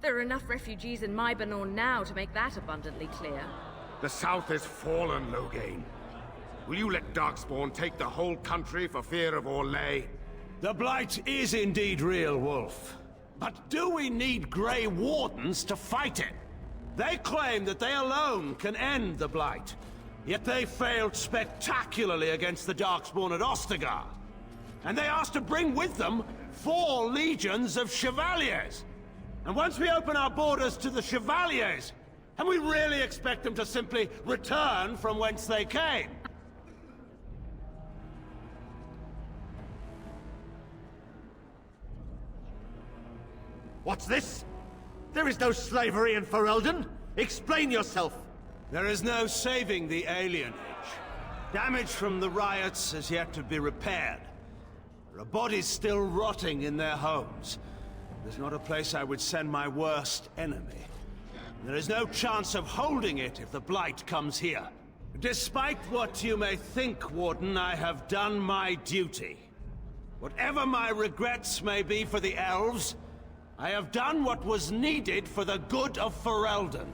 There are enough refugees in Mybanor now to make that abundantly clear. The South has fallen, Loghain. Will you let Darkspawn take the whole country for fear of Orlais? The Blight is indeed real, Wolf. But do we need Grey Wardens to fight it? They claim that they alone can end the Blight, yet they failed spectacularly against the Darkspawn at Ostagar. And they asked to bring with them 4 legions of Chevaliers. And once we open our borders to the Chevaliers, can we really expect them to simply return from whence they came? What's this? There is no slavery in Ferelden. Explain yourself. There is no saving the alienage. Damage from the riots has yet to be repaired. There are bodies still rotting in their homes. There's not a place I would send my worst enemy. There is no chance of holding it if the Blight comes here. Despite what you may think, Warden, I have done my duty. Whatever my regrets may be for the elves, I have done what was needed for the good of Ferelden.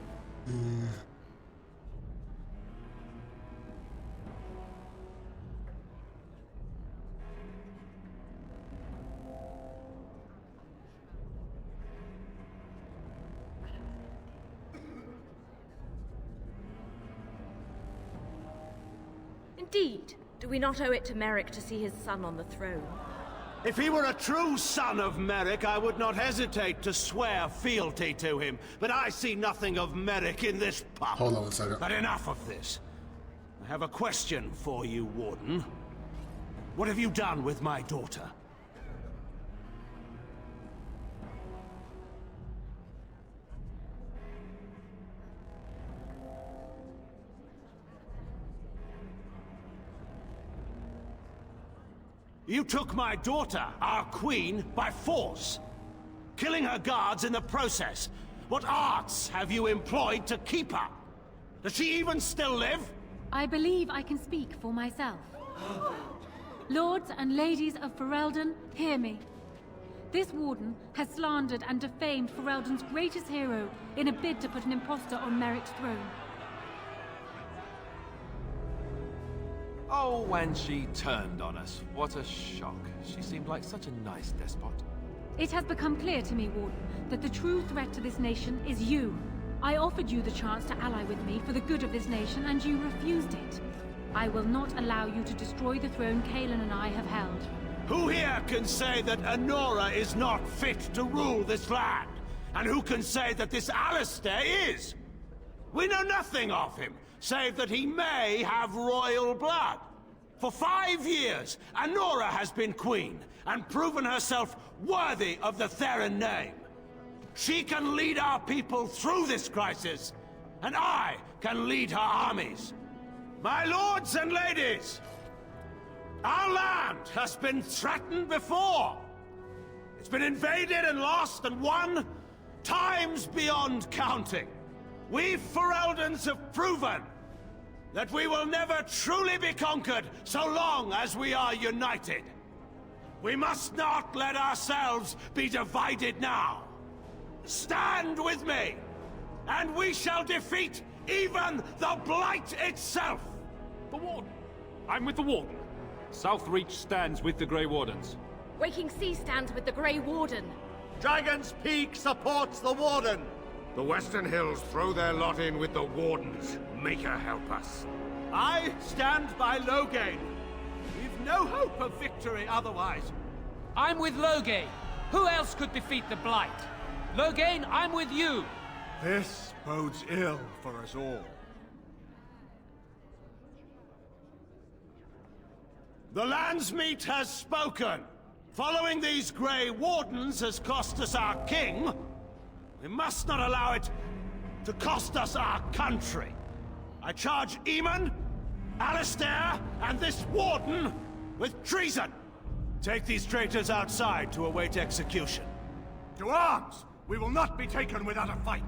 Indeed. Do we not owe it to Merrick to see his son on the throne? If he were a true son of Merrick, I would not hesitate to swear fealty to him. But I see nothing of Merrick in this pup. Hold on one second. But enough of this. I have a question for you, Warden. What have you done with my daughter? You took my daughter, our queen, by force, killing her guards in the process. What arts have you employed to keep her? Does she even still live? I believe I can speak for myself. Lords and ladies of Ferelden, hear me. This warden has slandered and defamed Ferelden's greatest hero in a bid to put an impostor on Merrick's throne. Oh, when she turned on us, what a shock. She seemed like such a nice despot. It has become clear to me, Warden, that the true threat to this nation is you. I offered you the chance to ally with me for the good of this nation, and you refused it. I will not allow you to destroy the throne Cailan and I have held. Who here can say that Anora is not fit to rule this land? And who can say that this Alistair is? We know nothing of him, save that he may have royal blood. For 5 years, Anora has been queen, and proven herself worthy of the Theron name. She can lead our people through this crisis, and I can lead her armies. My lords and ladies, our land has been threatened before. It's been invaded and lost and won times beyond counting. We Fereldans have proven that we will never truly be conquered so long as we are united. We must not let ourselves be divided now. Stand with me, and we shall defeat even the Blight itself! The Warden! I'm with the Warden. Southreach stands with the Grey Wardens. Waking Sea stands with the Grey Warden. Dragon's Peak supports the Warden. The Western Hills throw their lot in with the Wardens. Make her help us. I stand by Loghain. We've no hope of victory otherwise. I'm with Loghain. Who else could defeat the Blight? Loghain, I'm with you. This bodes ill for us all. The Landsmeet has spoken. Following these Grey Wardens has cost us our king. We must not allow it to cost us our country. I charge Eamon, Alistair, and this warden with treason. Take these traitors outside to await execution. To arms! We will not be taken without a fight!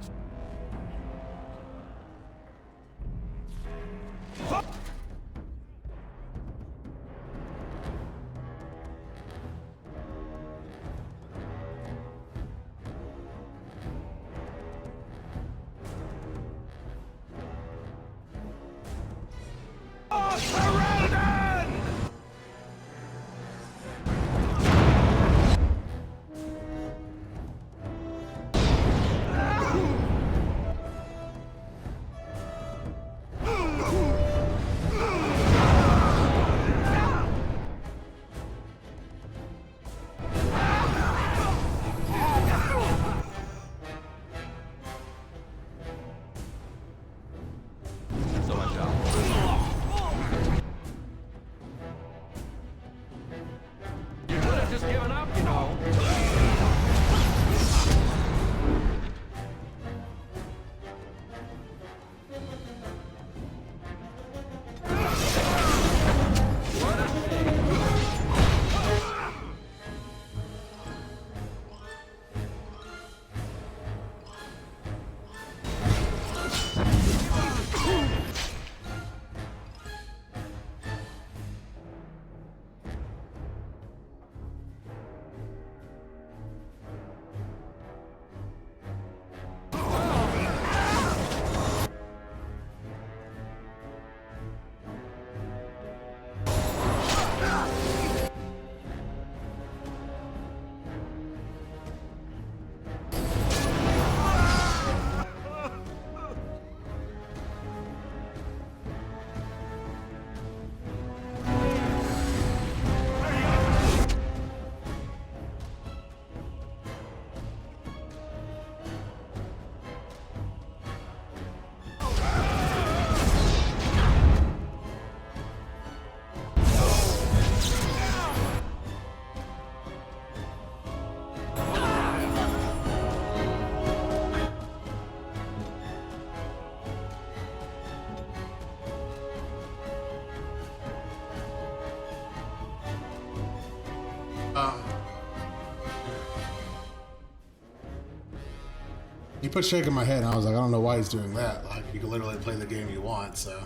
He put shake in my head, and I was like, I don't know why he's doing that. Like, you can literally play the game you want, so.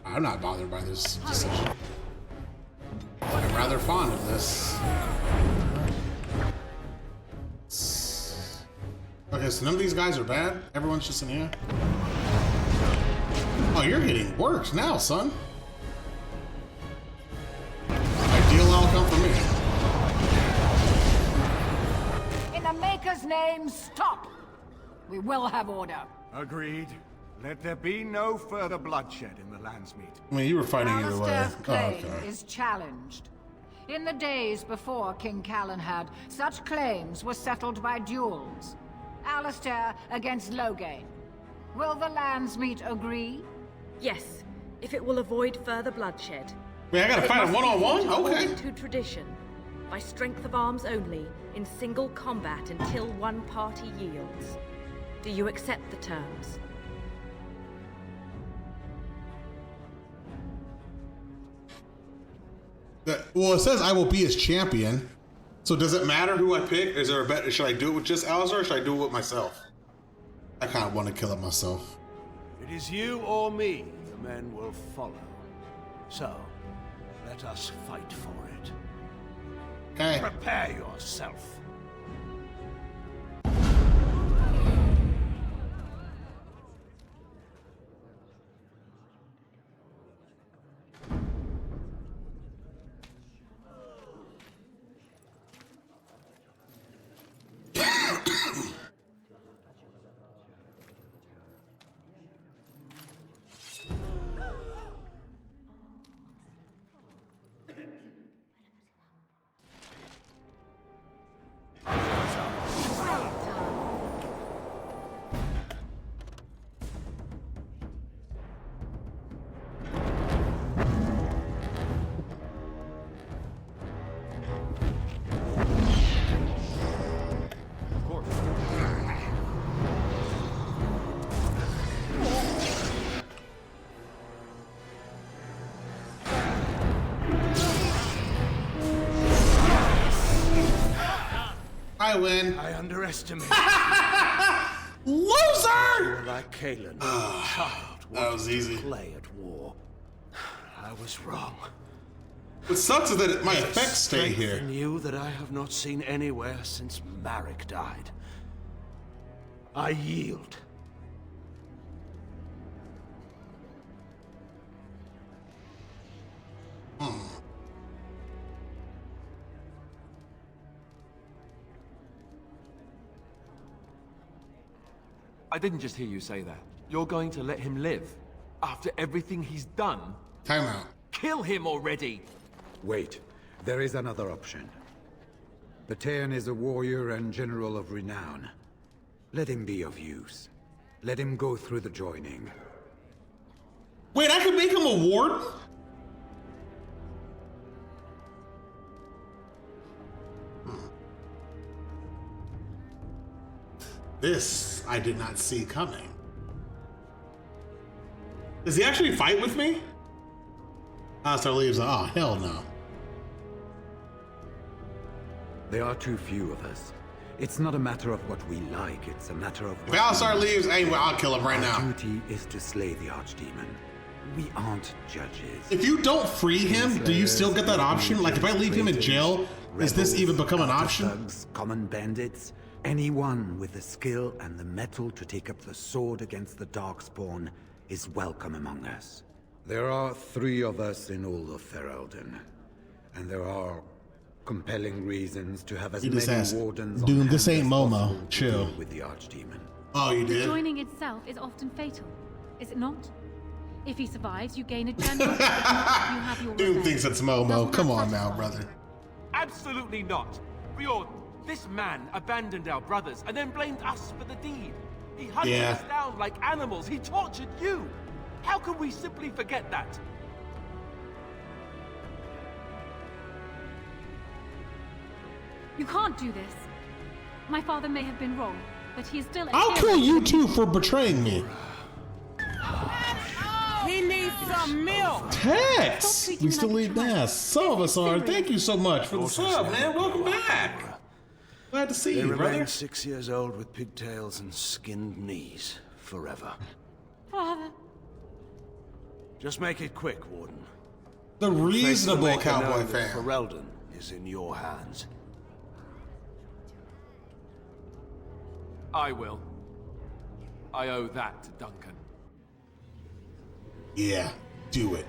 I'm not bothered by this decision. I'm rather fond of this. Okay, so none of these guys are bad? Everyone's just in here? Oh, you're getting worked now, son. Ideal outcome for me. In the Maker's name, stop! We will have order. Agreed. Let there be no further bloodshed in the Landsmeet. I mean, you were fighting either way. Alistair's claim is challenged. In the days before King Callanhad, such claims were settled by duels. Alistair against Loghain. Will the Landsmeet agree? Yes, if it will avoid further bloodshed. Wait, I gotta fight him one-on-one? Okay. According to tradition, by strength of arms only, in single combat until one party yields. Do you accept the terms? Well, it says I will be his champion. So does it matter who I pick? Is there a bet? Should I do it with just Alistair or should I do it with myself? I kind of want to kill it myself. It is you or me the men will follow. So, let us fight for it. Okay. Prepare yourself. I win. I underestimated. Loser! You're like Kalen, child. That was easy. Play at war. I was wrong. What sucks is that my effects stay here. In you that I have not seen anywhere since Marek died. I yield. I didn't just hear you say that. You're going to let him live? After everything he's done? Time out. Kill him already! Wait. There is another option. Batean is a warrior and general of renown. Let him be of use. Let him go through the joining. Wait, I could make him a warden? This I did not see coming. Does he actually fight with me? Alistair leaves. Oh, hell no. There are too few of us. It's not a matter of what we like, it's a matter of If Alistair leaves, anyway, I'll kill him right now. Our duty is to slay the Archdemon. We aren't judges. If you don't free him, do you still get that option? Like, if I leave him in jail, does this even become an option? Thugs, common bandits, anyone with the skill and the mettle to take up the sword against the Darkspawn is welcome among us. There are 3 of us in all of Ferelden, and there are compelling reasons to have as He just many asked, wardens dude, on this hand ain't as Momo. possible to Chill. deal with the Archdemon. Oh, you The did? joining itself is often fatal, is it not? If he survives, you gain a general. You have your Dude revenge. thinks it's Momo. Doesn't Come that on now, satisfy? brother. Absolutely not. Riordan, this man abandoned our brothers and then blamed us for the deed. He hunted Yeah. us down like animals. He tortured you. How can we simply forget that? You can't do this. My father may have been wrong, but he is still a I'll hero. kill you too for betraying me. He needs some milk! Tex! We still eat ass. Some of us are. Thank you so much for the sub, man. Welcome back. Glad to see They you, remain brother. 6 years old with pigtails and skinned knees forever. Father. Just make it quick, Warden. The reasonable Make her know cowboy that fan. Ferelden is in your hands. I will. I owe that to Duncan. Yeah, do it.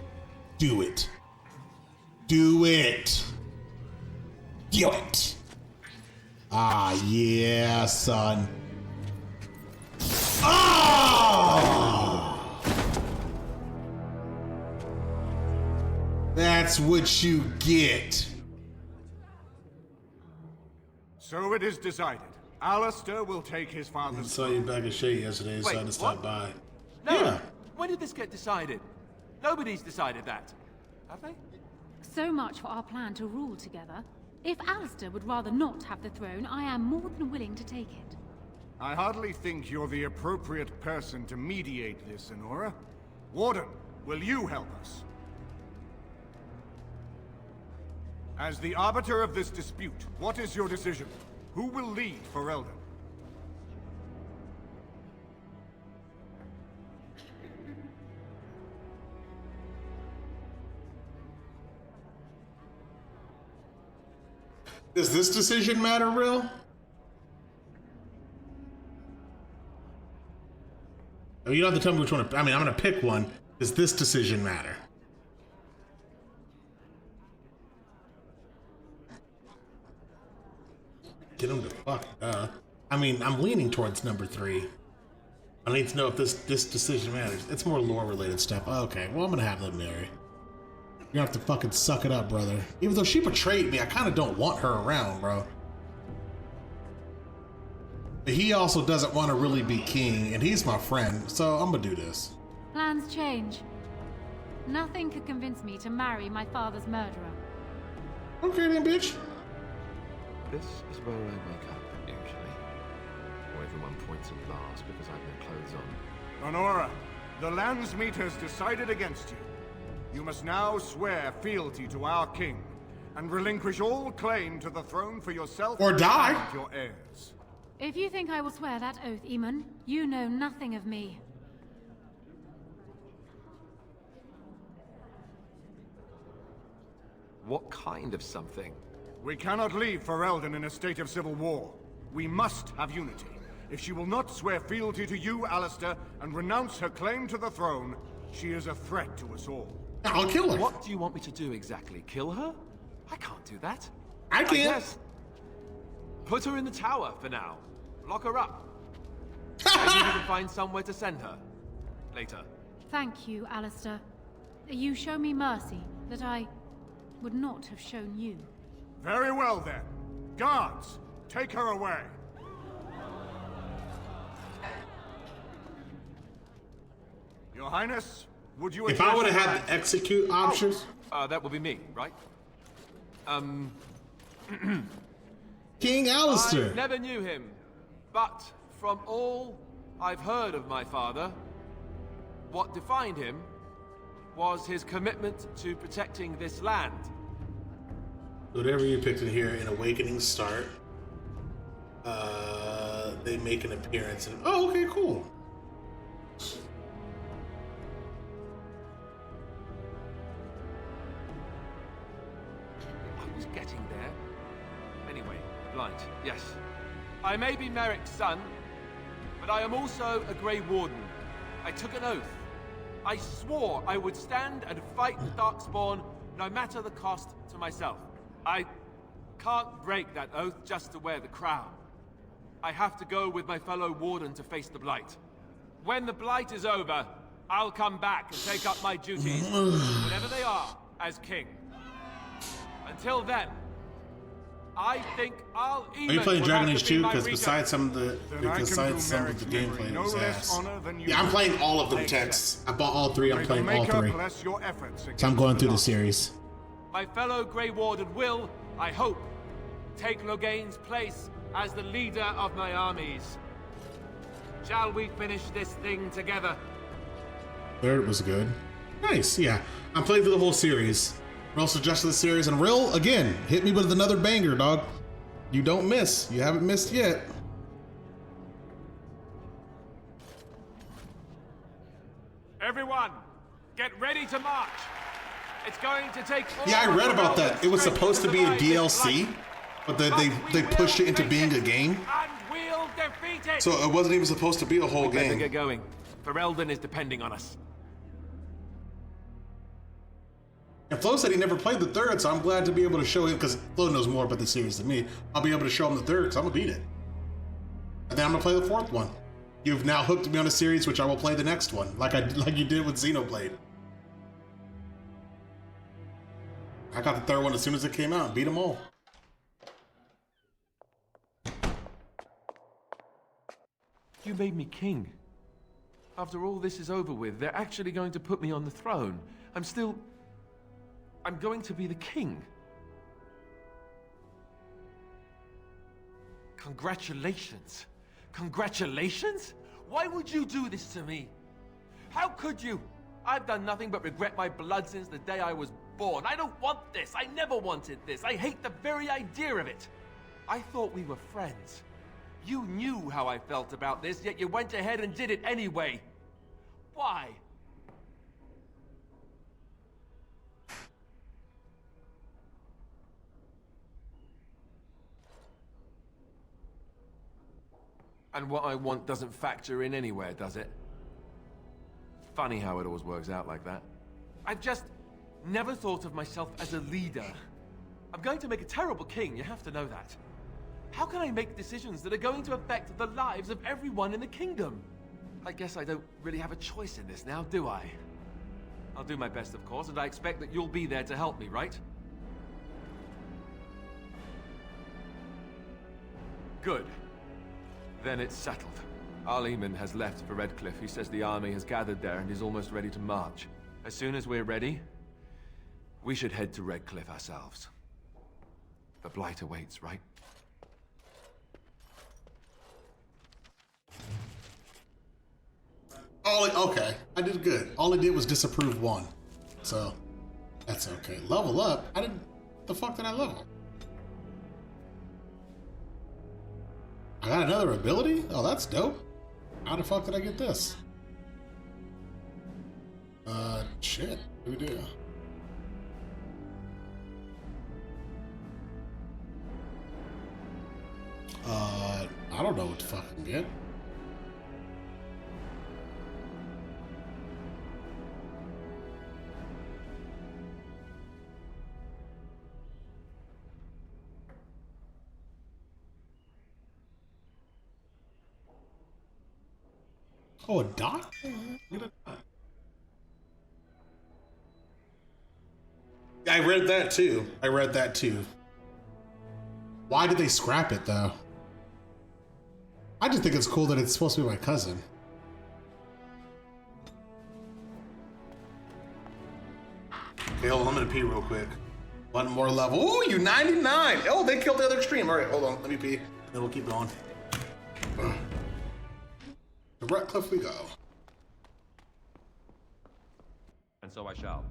Do it. Do it. Do it. Ah, yeah, son. Ah! That's what you get. So it is decided. Alistair will take his I father's saw you back at Shay yesterday, so I had to stop by. No. Yeah. When did this get decided? Nobody's decided that. Have they? So much for our plan to rule together. If Alistair would rather not have the throne, I am more than willing to take it. I hardly think you're the appropriate person to mediate this, Honora. Warden, will you help us? As the arbiter of this dispute, what is your decision? Who will lead Ferelden? Does this decision matter, real? Oh, you don't have to tell me which one. I mean, I'm gonna pick one. Does this decision matter? Get him to fuck. I mean, I'm leaning towards number 3. I need to know if this decision matters. It's more lore related stuff. Okay, well, I'm gonna have them marry. You're gonna have to fucking suck it up, brother. Even though she betrayed me, I kind of don't want her around, bro. But he also doesn't want to really be king, and he's my friend, so I'm gonna do this. Plans change. Nothing could convince me to marry my father's murderer. Okay then, bitch. This is where I wake up, usually. Or everyone points and laughs because I have no clothes on. Honora, the Landsmeet has decided against you. You must now swear fealty to our king, and relinquish all claim to the throne for yourself or die and your heirs. If you think I will swear that oath, Eamon, you know nothing of me. What kind of something? We cannot leave Ferelden in a state of civil war. We must have unity. If she will not swear fealty to you, Alistair, and renounce her claim to the throne, she is a threat to us all. I'll kill her. What do you want me to do exactly? Kill her? I can't do that. I can. Guess. Put her in the tower for now. Lock her up. Maybe we can find somewhere to send her. Later. Thank you, Alistair. You show me mercy that I would not have shown you. Very well, then. Guards, take her away. Your Highness, would you... If I would have had the execute options... that would be me, right? King Alistair. I never knew him, but from all I've heard of my father, what defined him was his commitment to protecting this land. Whatever you picked in here, in Awakening start, they make an appearance. And, oh, okay, cool. I was getting there. Anyway, blind, yes. I may be Merrick's son, but I am also a Grey Warden. I took an oath. I swore I would stand and fight the Darkspawn, no matter the cost to myself. I can't break that oath just to wear the crown. I have to go with my fellow Warden to face the Blight. When the Blight is over, I'll come back and take up my duties, whatever they are, as king. Until then, I think I'll even... Are you playing Dragon Age 2? Because besides some of the gameplay was ass. Yeah, I'm playing all of them texts. I bought all three. I'm playing all three. So I'm going through the series. My fellow Grey Warden will, I hope, take Loghain's place as the leader of my armies. Shall we finish this thing together? Third was good. Nice, yeah. I'm playing through the whole series. Real suggested the series, and Real, again, hit me with another banger, dog. You don't miss. You haven't missed yet. Everyone, get ready to march. It's going to take... Yeah, I read about that. It was supposed to be a DLC, but they pushed it into being a game. So it wasn't even supposed to be a whole game. Better get going. Ferelden is depending on us. And Flo said he never played the third, so I'm glad to be able to show him, because Flo knows more about the series than me. I'll be able to show him the third, because I'm going to beat it. And then I'm going to play the fourth one. You've now hooked me on a series, which I will play the next one, like you did with Xenoblade. I got the third one as soon as it came out and beat them all. You made me king. After all this is over with, they're actually going to put me on the throne. I'm going to be the king. Congratulations. Congratulations? Why would you do this to me? How could you? I've done nothing but regret my blood since the day I was born. I don't want this. I never wanted this. I hate the very idea of it. I thought we were friends. You knew how I felt about this, yet you went ahead and did it anyway. Why? And what I want doesn't factor in anywhere, does it? Funny how it always works out like that. I've just never thought of myself as a leader. I'm going to make a terrible king, you have to know that. How can I make decisions that are going to affect the lives of everyone in the kingdom? I guess I don't really have a choice in this now, do I? I'll do my best, of course, and I expect that you'll be there to help me, right? Good. Then it's settled. Arleman has left for Redcliffe. He says the army has gathered there and is almost ready to march. As soon as we're ready, we should head to Redcliffe ourselves. The Blight awaits, right? Okay, I did good. All I did was disapprove one. So, that's okay. Level up? I didn't... The fuck did I level? I got another ability? Oh, that's dope. How the fuck did I get this? Shit. Who do? I don't know what to fucking get. Oh, a doc? I read that too. Why did they scrap it though? I just think it's cool that it's supposed to be my cousin. Okay, hold on, I'm gonna pee real quick. One more level. Oh, you 99! Oh, they killed the other extreme. All right, hold on, let me pee. Then we'll keep going. To Ratcliffe we go. And so I shall.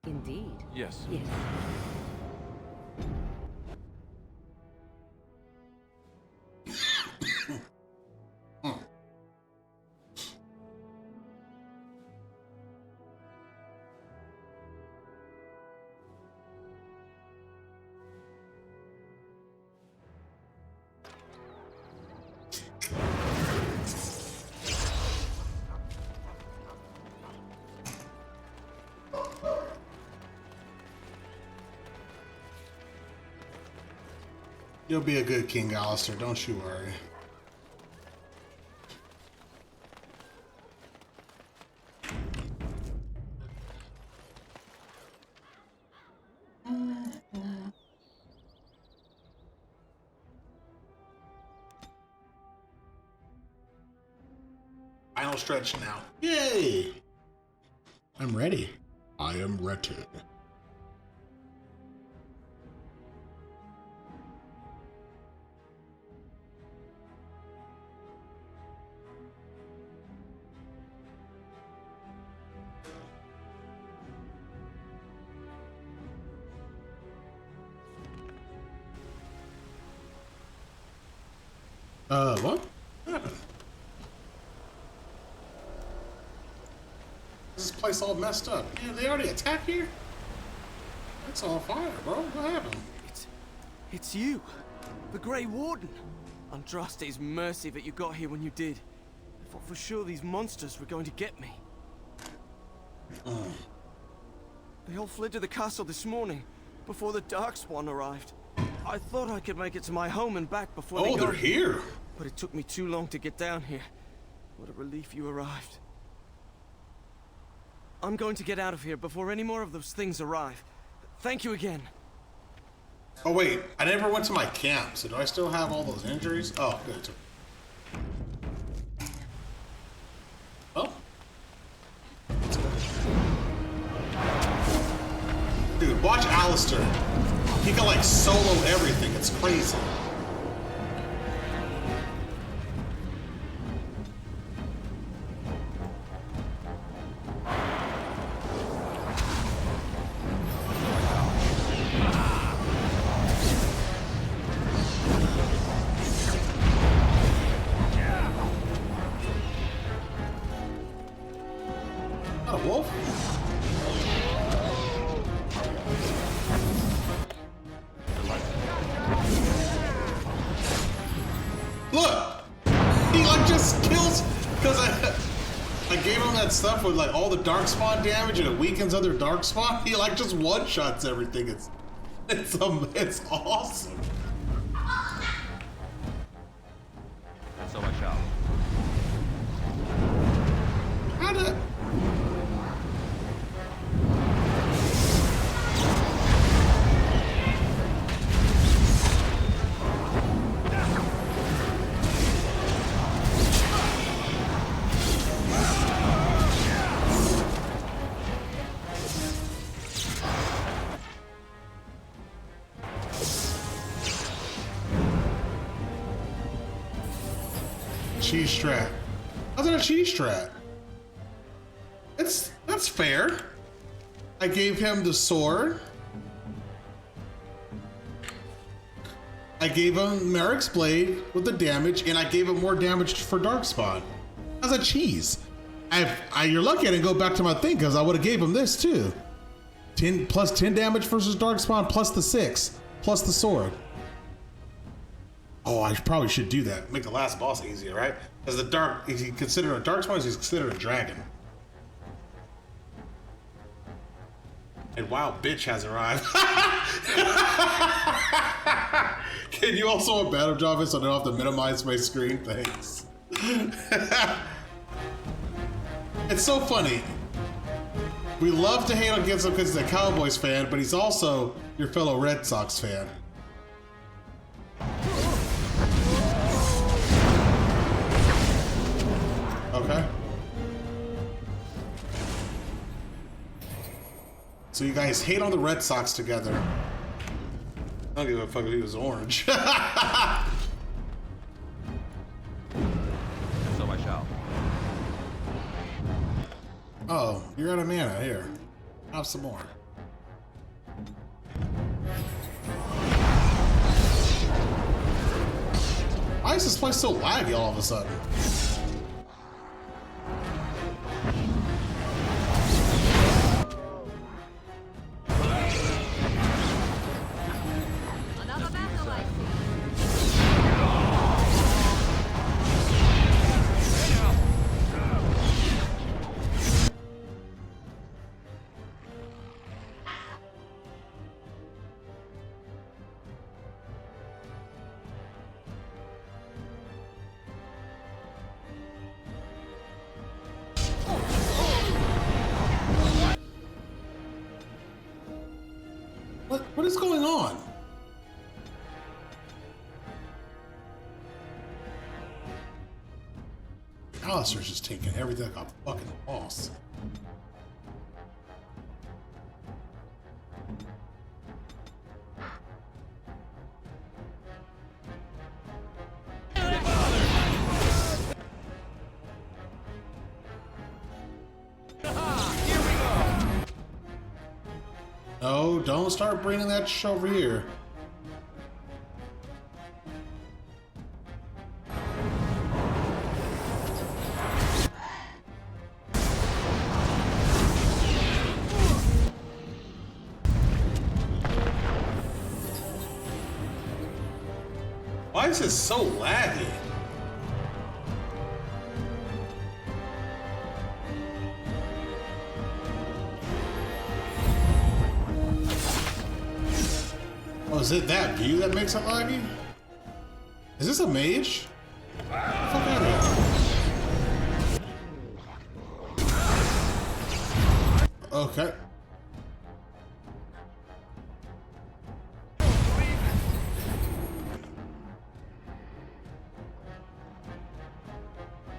Indeed. Yes. Yes. You'll be a good king, Alistair. Don't you worry. Final stretch now. Yay! I'm ready. I am ready. What? This place all messed up. Yeah, they already attacked here? It's all fire, bro. What happened? It's you, the Grey Warden. Andraste's mercy that you got here when you did. I thought for sure these monsters were going to get me. They all fled to the castle this morning, before the Darkspawn arrived. I thought I could make it to my home and back before they got they're here. But it took me too long to get down here. What a relief you arrived. I'm going to get out of here before any more of those things arrive. Thank you again. Oh wait, I never went to my camp, so do I still have all those injuries? Oh, good. Oh. Dude, watch Alistair. He can like solo everything, it's crazy. Not a wolf? Look! He like just kills because I gave him that stuff with like all the darkspawn damage and it weakens other darkspawn. He like just one-shots everything. It's awesome. And so I shall. How did cheese strat? How's it a cheese strat? That's fair. I gave him the sword. I gave him Merrick's blade with the damage, and I gave him more damage for Darkspawn. That's a cheese. You're lucky I didn't go back to my thing, because I would have gave him this too. 10 plus 10 damage versus Darkspawn plus the 6 plus the sword. Oh, I probably should do that. Make the last boss easier, right? Because is he considered a Darkspawn? He's considered a dragon. And wow, bitch has arrived. Can you also a battle job it so I don't have to minimize my screen? Thanks. It's so funny. We love to hate against him because he's a Cowboys fan, but he's also your fellow Red Sox fan. Okay. So you guys hate on the Red Sox together. I don't give a fuck if he was orange. So I shall. Oh, you're out of mana. Here. Have some more. Why is this place so laggy all of a sudden? What is going on? Alistair's just taking everything like a fucking boss. No, don't start bringing that shit over here. Why is this so laggy? Oh, is it that view that makes it laggy? Is this a mage? Get the fuck out of here. Okay.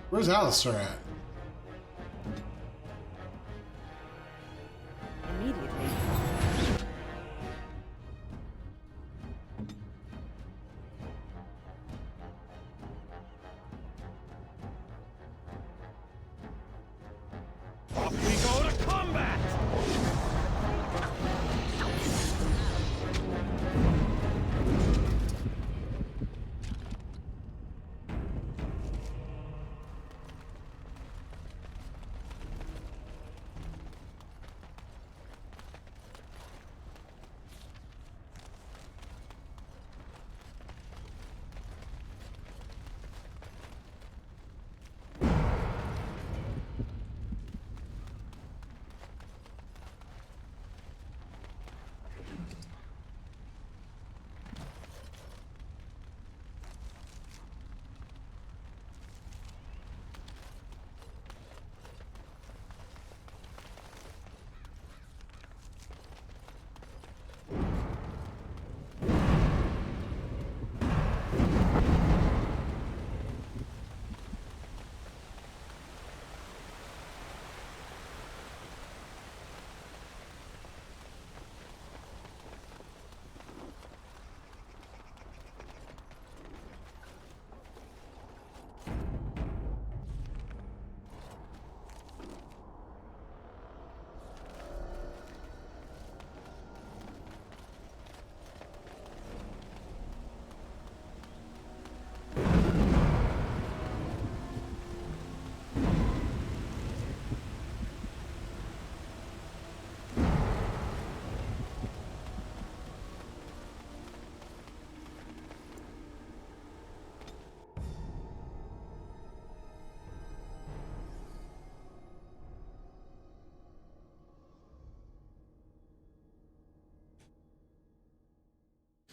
Where's Alistair at? Immediately. Off we go to combat!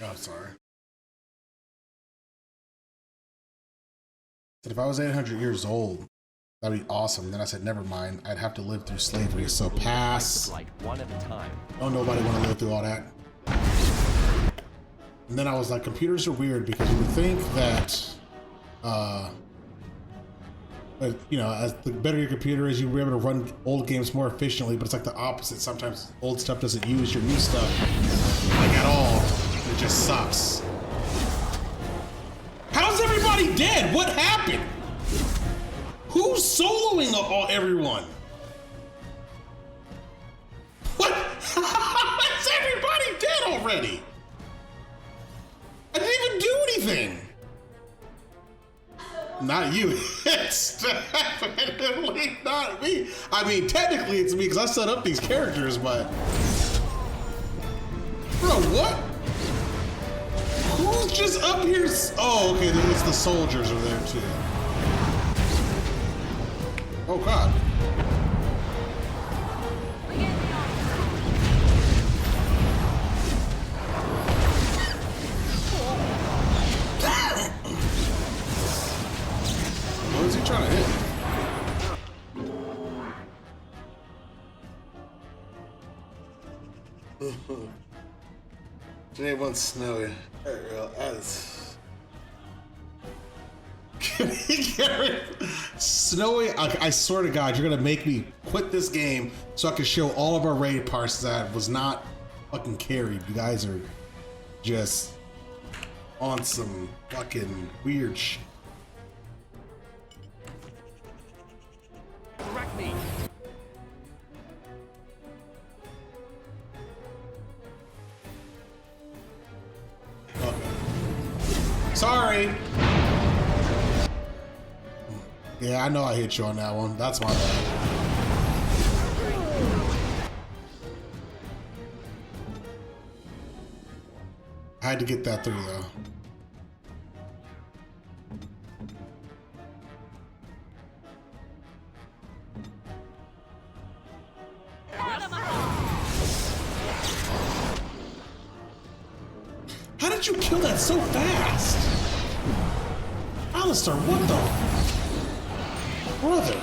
Oh, I'm sorry. Said if I was 800 years old, that'd be awesome. Then I said, never mind. I'd have to live through slavery. So pass. One at a time. Don't nobody want to live through all that. And then I was like, computers are weird because you would think that, but you know, as the better your computer is, you'll be able to run old games more efficiently. But it's like the opposite. Sometimes old stuff doesn't use your new stuff like at all. It just sucks. How's everybody dead? What happened? Who's soloing everyone? What? Is everybody dead already? I didn't even do anything. Not you. It's definitely not me. I mean, technically it's me because I set up these characters, but... Bro, what? Who's just up here? Oh, okay, it's the soldiers are there too. Oh, God. What is he trying to hit? Today one's snowy. Snowy, I swear to God, you're gonna make me quit this game so I can show all of our raid parts that was not fucking carried. You guys are just on some fucking weird shit. Correct me. Okay. Sorry. Yeah, I know I hit you on that one. That's my bad. I had to get that through though. How did you kill that so fast? Alistair, what the? Brother.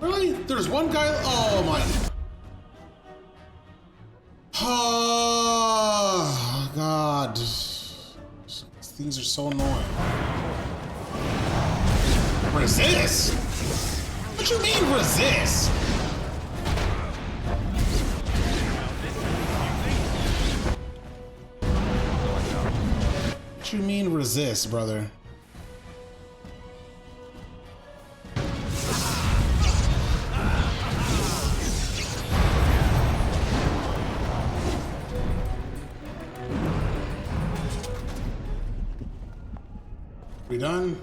Really? There's one guy? Oh my. Oh, God. These are so annoying. Resist? What you mean resist? What you mean resist, brother? We done?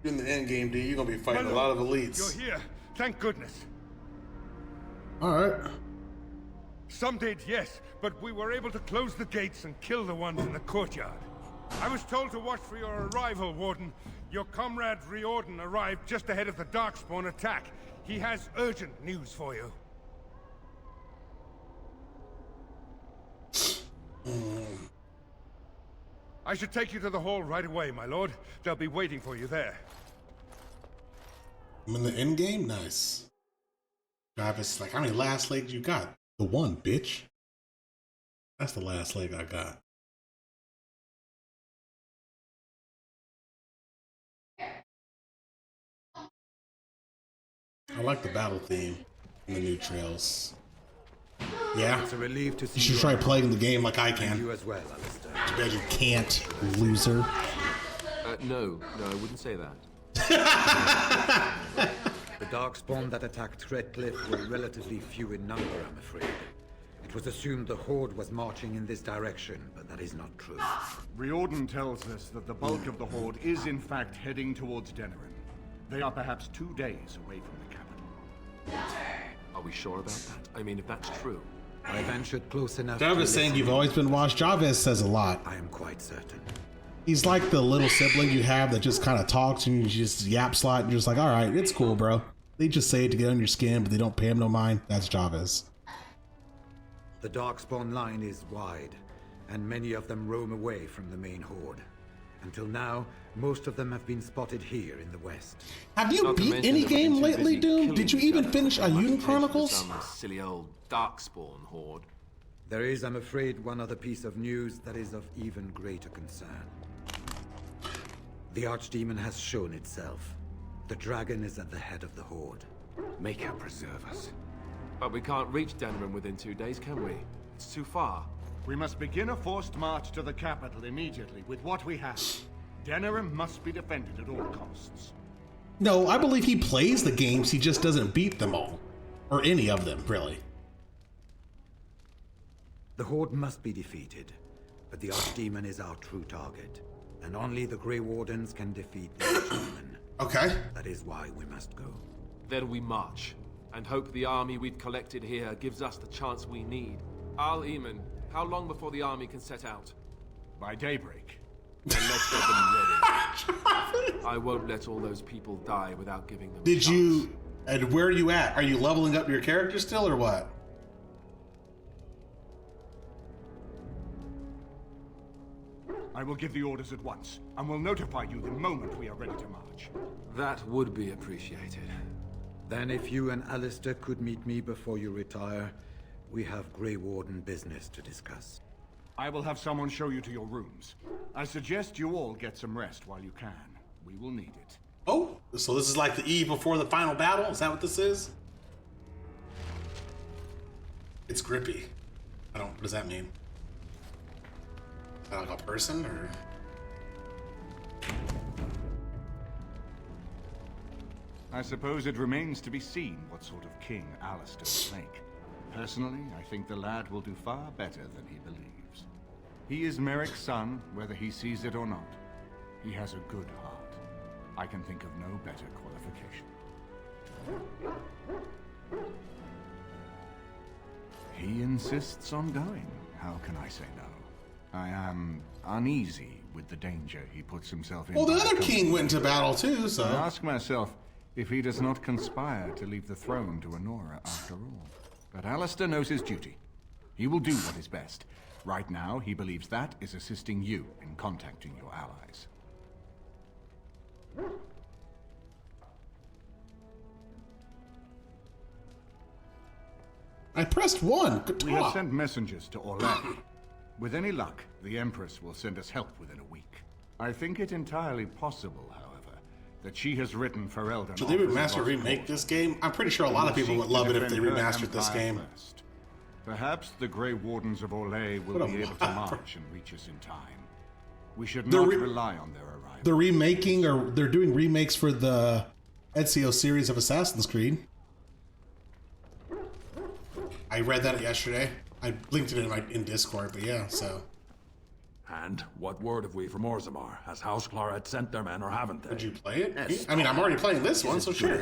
In the end game, dude, you're gonna be fighting a lot of elites. You're here. Thank goodness. All right. Some did, yes, but we were able to close the gates and kill the ones in the courtyard. I was told to watch for your arrival, Warden. Your comrade Riordan arrived just ahead of the Darkspawn attack. He has urgent news for you. I should take you to the hall right away, my lord. They'll be waiting for you there. I'm in the end game? Nice. Travis, like, how many last legs you got? The one, bitch. That's the last leg I got. I like the battle theme in the new trails. Yeah. It's a relief to see you should try playing the game like I can. You as well, Alistair. Too bad you can't, loser. No, I wouldn't say that. The Darkspawn that attacked Redcliffe were relatively few in number, I'm afraid. It was assumed the Horde was marching in this direction, but that is not true. Riordan tells us that the bulk of the Horde is in fact heading towards Denerim. They are perhaps 2 days away from the capital. Are we sure about that? I mean, if that's true. I ventured close enough. Jarvis saying you've always been washed. Jarvis says a lot. I am quite certain. He's like the little sibling you have that just kind of talks and you just yap slot and you're just like, all right, it's cool, bro. They just say it to get on your skin, but they don't pay him no mind. That's Chavez. The Darkspawn line is wide, and many of them roam away from the main horde. Until now, most of them have been spotted here in the west. Have you beat any game lately, Doom? Did you even finish Ayun Chronicles? Some silly old Darkspawn horde. There is, I'm afraid, one other piece of news that is of even greater concern. The Archdemon has shown itself. The dragon is at the head of the horde. May her preserve us. But we can't reach Denerim within 2 days, can we? It's too far. We must begin a forced march to the capital immediately with what we have. Denerim must be defended at all costs. No, I believe he plays the games, he just doesn't beat them all. Or any of them, really. The horde must be defeated, but the Archdemon is our true target. And only the Grey Wardens can defeat the Archdemon. Okay. That is why we must go. Then we march, and hope the army we've collected here gives us the chance we need. Al-Eamon, how long before the army can set out? By daybreak. Then let's get them ready. I won't let all those people die without giving them a chance. And where are you at? Are you leveling up your character still, or what? I will give the orders at once, and will notify you the moment we are ready to march. That would be appreciated. Then if you and Alistair could meet me before you retire, we have Grey Warden business to discuss. I will have someone show you to your rooms. I suggest you all get some rest while you can. We will need it. Oh, so this is like the eve before the final battle? Is that what this is? It's grippy. What does that mean? Like a person, or? I suppose it remains to be seen what sort of king Alistair will make. Personally, I think the lad will do far better than he believes. He is Merrick's son, whether he sees it or not. He has a good heart. I can think of no better qualification. He insists on going. How can I say no? I am uneasy with the danger he puts himself in. Well, the other king went into battle too, so... I ask myself if he does not conspire to leave the throne to Honora after all. But Alistair knows his duty. He will do what is best. Right now, he believes that is assisting you in contacting your allies. I pressed 1. We have sent messengers to Orlais. With any luck, the Empress will send us help within a week. I think it entirely possible, however, that she has written Ferelden. Should they remaster remake this game? I'm pretty sure a lot of people would love it if they remastered this game. First. Perhaps the Grey Wardens of Orlais will be able to march and reach us in time. We should not rely on their arrival. They're remaking, or they're doing remakes for the Ezio series of Assassin's Creed. I read that yesterday. I linked it in Discord, but yeah, so. And what word have we from Orzammar? Has House Claret sent their men, or haven't they? Would you play it? I mean, I'm already playing this one, so sure.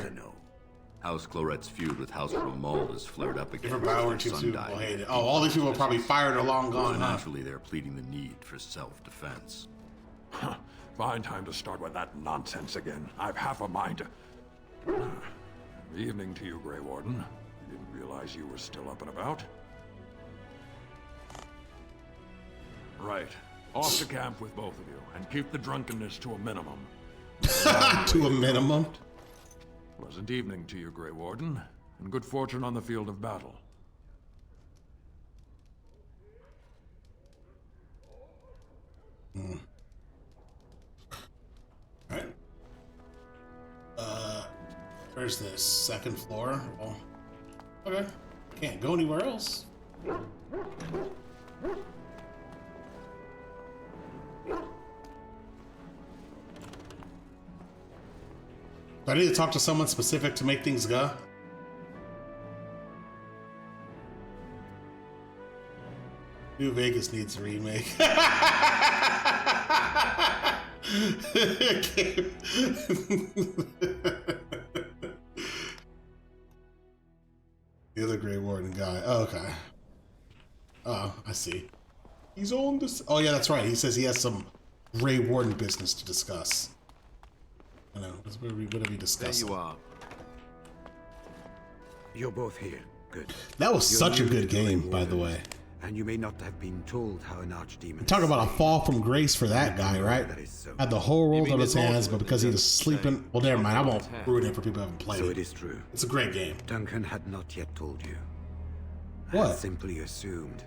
House Claret's feud with House Romuald has flared up again. Different power, two people hate it. Oh, all these people are probably fired or long gone, huh? Naturally, they're pleading the need for self-defense. Fine time to start with that nonsense again. I've half a mind to... Evening to you, Grey Warden. Didn't realize you were still up and about. Right. Off to camp with both of you, and keep the drunkenness to a minimum. To a minimum? Pleasant evening to you, Grey Warden, and good fortune on the field of battle. Alright. Where's this? Second floor? Oh. Okay. Can't go anywhere else. Do I need to talk to someone specific to make things go? New Vegas needs a remake. The other Grey Warden guy. Oh, okay. Oh, I see. He's on this. Oh, yeah, that's right. He says he has some Grey Warden business to discuss. I know. What are we discussing? There you are. You're both here. Good. That was You're such a new good to the game, Grey by the Wardens, way. And you may not have been told how an archdemon. Talk about a fall from grace for that guy, right? Had the whole world on his hands, but because he was sleeping. Well, never mind. I won't ruin it for people who haven't played. So it is true. It's a great game. Duncan had not yet told you. What? I had simply assumed.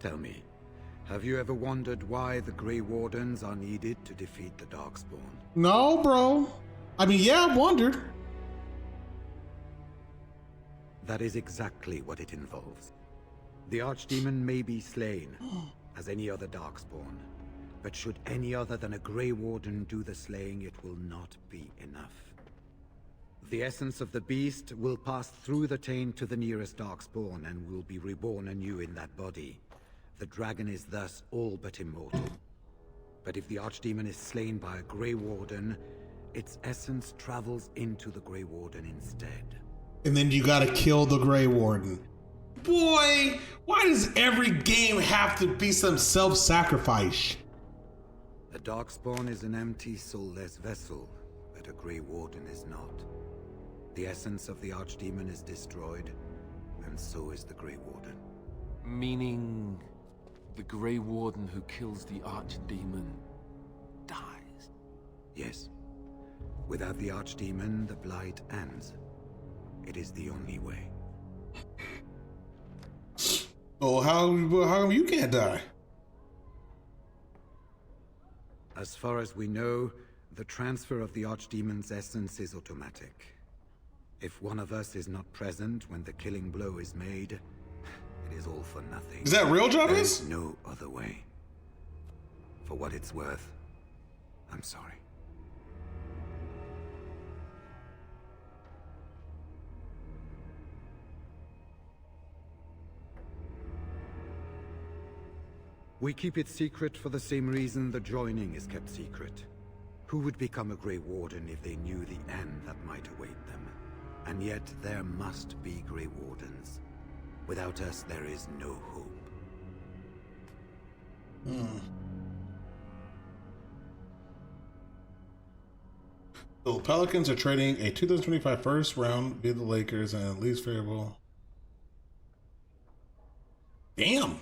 Tell me, have you ever wondered why the Grey Wardens are needed to defeat the Darkspawn? No, bro. I mean, yeah, I've wondered. That is exactly what it involves. The Archdemon may be slain, as any other Darkspawn. But should any other than a Grey Warden do the slaying, it will not be enough. The essence of the beast will pass through the taint to the nearest Darkspawn and will be reborn anew in that body. The dragon is thus all but immortal. But if the Archdemon is slain by a Grey Warden, its essence travels into the Grey Warden instead. And then you gotta kill the Grey Warden. Boy, why does every game have to be some self-sacrifice? The Darkspawn is an empty, soulless vessel, but a Grey Warden is not. The essence of the Archdemon is destroyed, and so is the Grey Warden. Meaning, the Grey Warden who kills the Archdemon dies? Yes. Without the Archdemon, the Blight ends. It is the only way. Oh, how come you can't die? As far as we know, the transfer of the Archdemon's essence is automatic. If one of us is not present when the killing blow is made, it is all for nothing. Is that real, Jarvis? There is no other way. For what it's worth, I'm sorry. We keep it secret for the same reason the joining is kept secret. Who would become a Grey Warden if they knew the end that might await them? And yet there must be Grey Wardens. Without us, there is no hope. The Pelicans are trading a 2025 first round via the Lakers and at least favorable. Damn.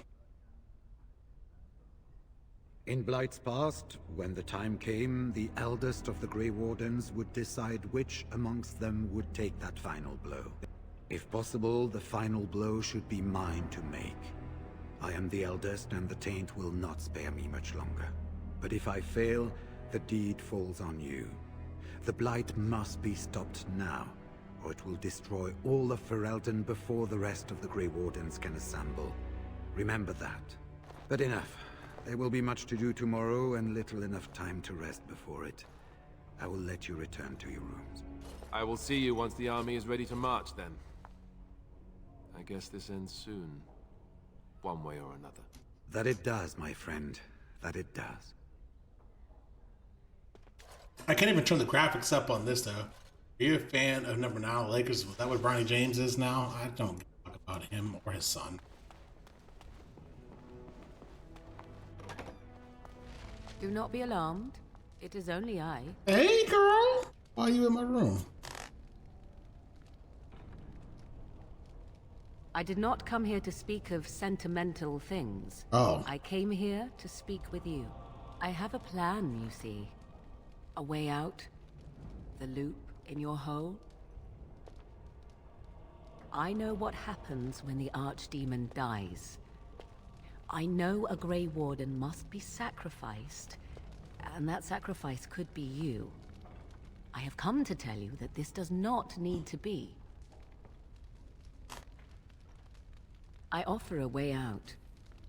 In Blight's past, when the time came, the eldest of the Grey Wardens would decide which amongst them would take that final blow. If possible, the final blow should be mine to make. I am the eldest, and the taint will not spare me much longer. But if I fail, the deed falls on you. The Blight must be stopped now, or it will destroy all of Ferelden before the rest of the Grey Wardens can assemble. Remember that. But enough. There will be much to do tomorrow, and little enough time to rest before it. I will let you return to your rooms. I will see you once the army is ready to march, then. I guess this ends soon. One way or another. That it does, my friend. That it does. I can't even turn the graphics up on this, though. Are you a fan of number 9 Lakers? Is that what Bronny James is now? I don't talk about him or his son. Do not be alarmed. It is only I. Hey, girl! Why are you in my room? I did not come here to speak of sentimental things. Oh. I came here to speak with you. I have a plan, you see. A way out. The loop in your hole. I know what happens when the Archdemon dies. I know a Grey Warden must be sacrificed, and that sacrifice could be you. I have come to tell you that this does not need to be. I offer a way out.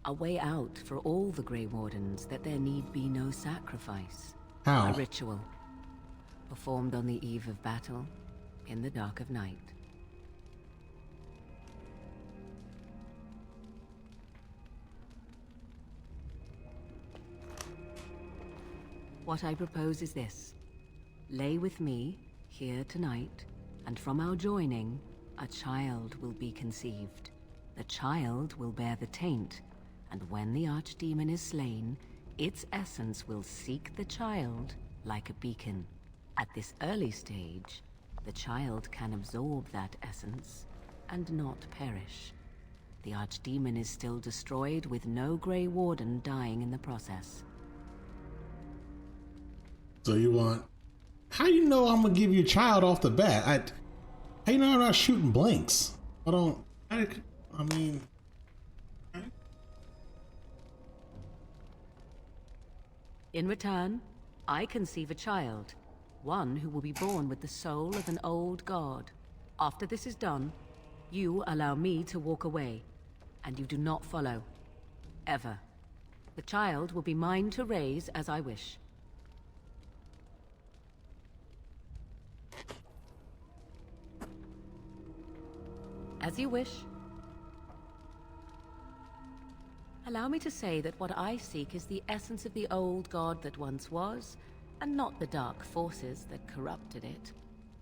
A way out for all the Grey Wardens, that there need be no sacrifice. How? A ritual, performed on the eve of battle, in the dark of night. What I propose is this. Lay with me, here tonight, and from our joining, a child will be conceived. The child will bear the taint, and when the Archdemon is slain, its essence will seek the child like a beacon. At this early stage, the child can absorb that essence and not perish. The Archdemon is still destroyed with no Grey Warden dying in the process. So you want... How you know I'm gonna give you a child off the bat? How you know I'm not shooting blanks? I mean... In return, I conceive a child, one who will be born with the soul of an old god. After this is done, you allow me to walk away, and you do not follow. Ever. The child will be mine to raise as I wish. As you wish. Allow me to say that what I seek is the essence of the old god that once was, and not the dark forces that corrupted it.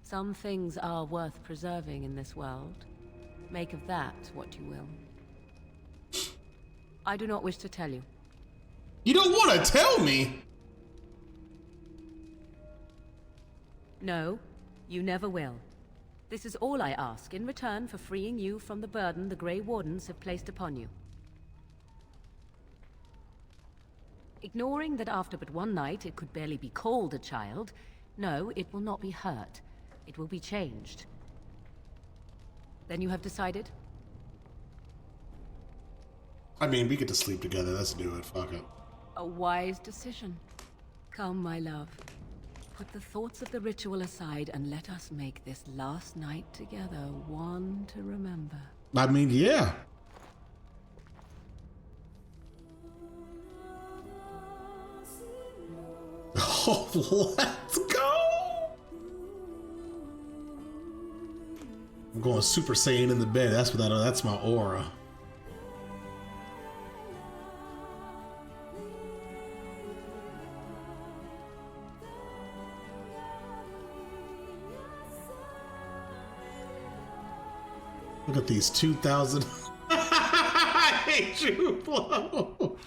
Some things are worth preserving in this world. Make of that what you will. I do not wish to tell you. You don't want to tell me? No, you never will. This is all I ask in return for freeing you from the burden the Grey Wardens have placed upon you. Ignoring that after but one night it could barely be called a child, no, it will not be hurt. It will be changed. Then you have decided? I mean, we get to sleep together. Let's do it. Fuck it. A wise decision. Come, my love. Put the thoughts of the ritual aside and let us make this last night together one to remember. I mean, yeah. Oh, let's go! I'm going Super Saiyan in the bed. That's my aura. Look at these 2,000. I hate you, Flo.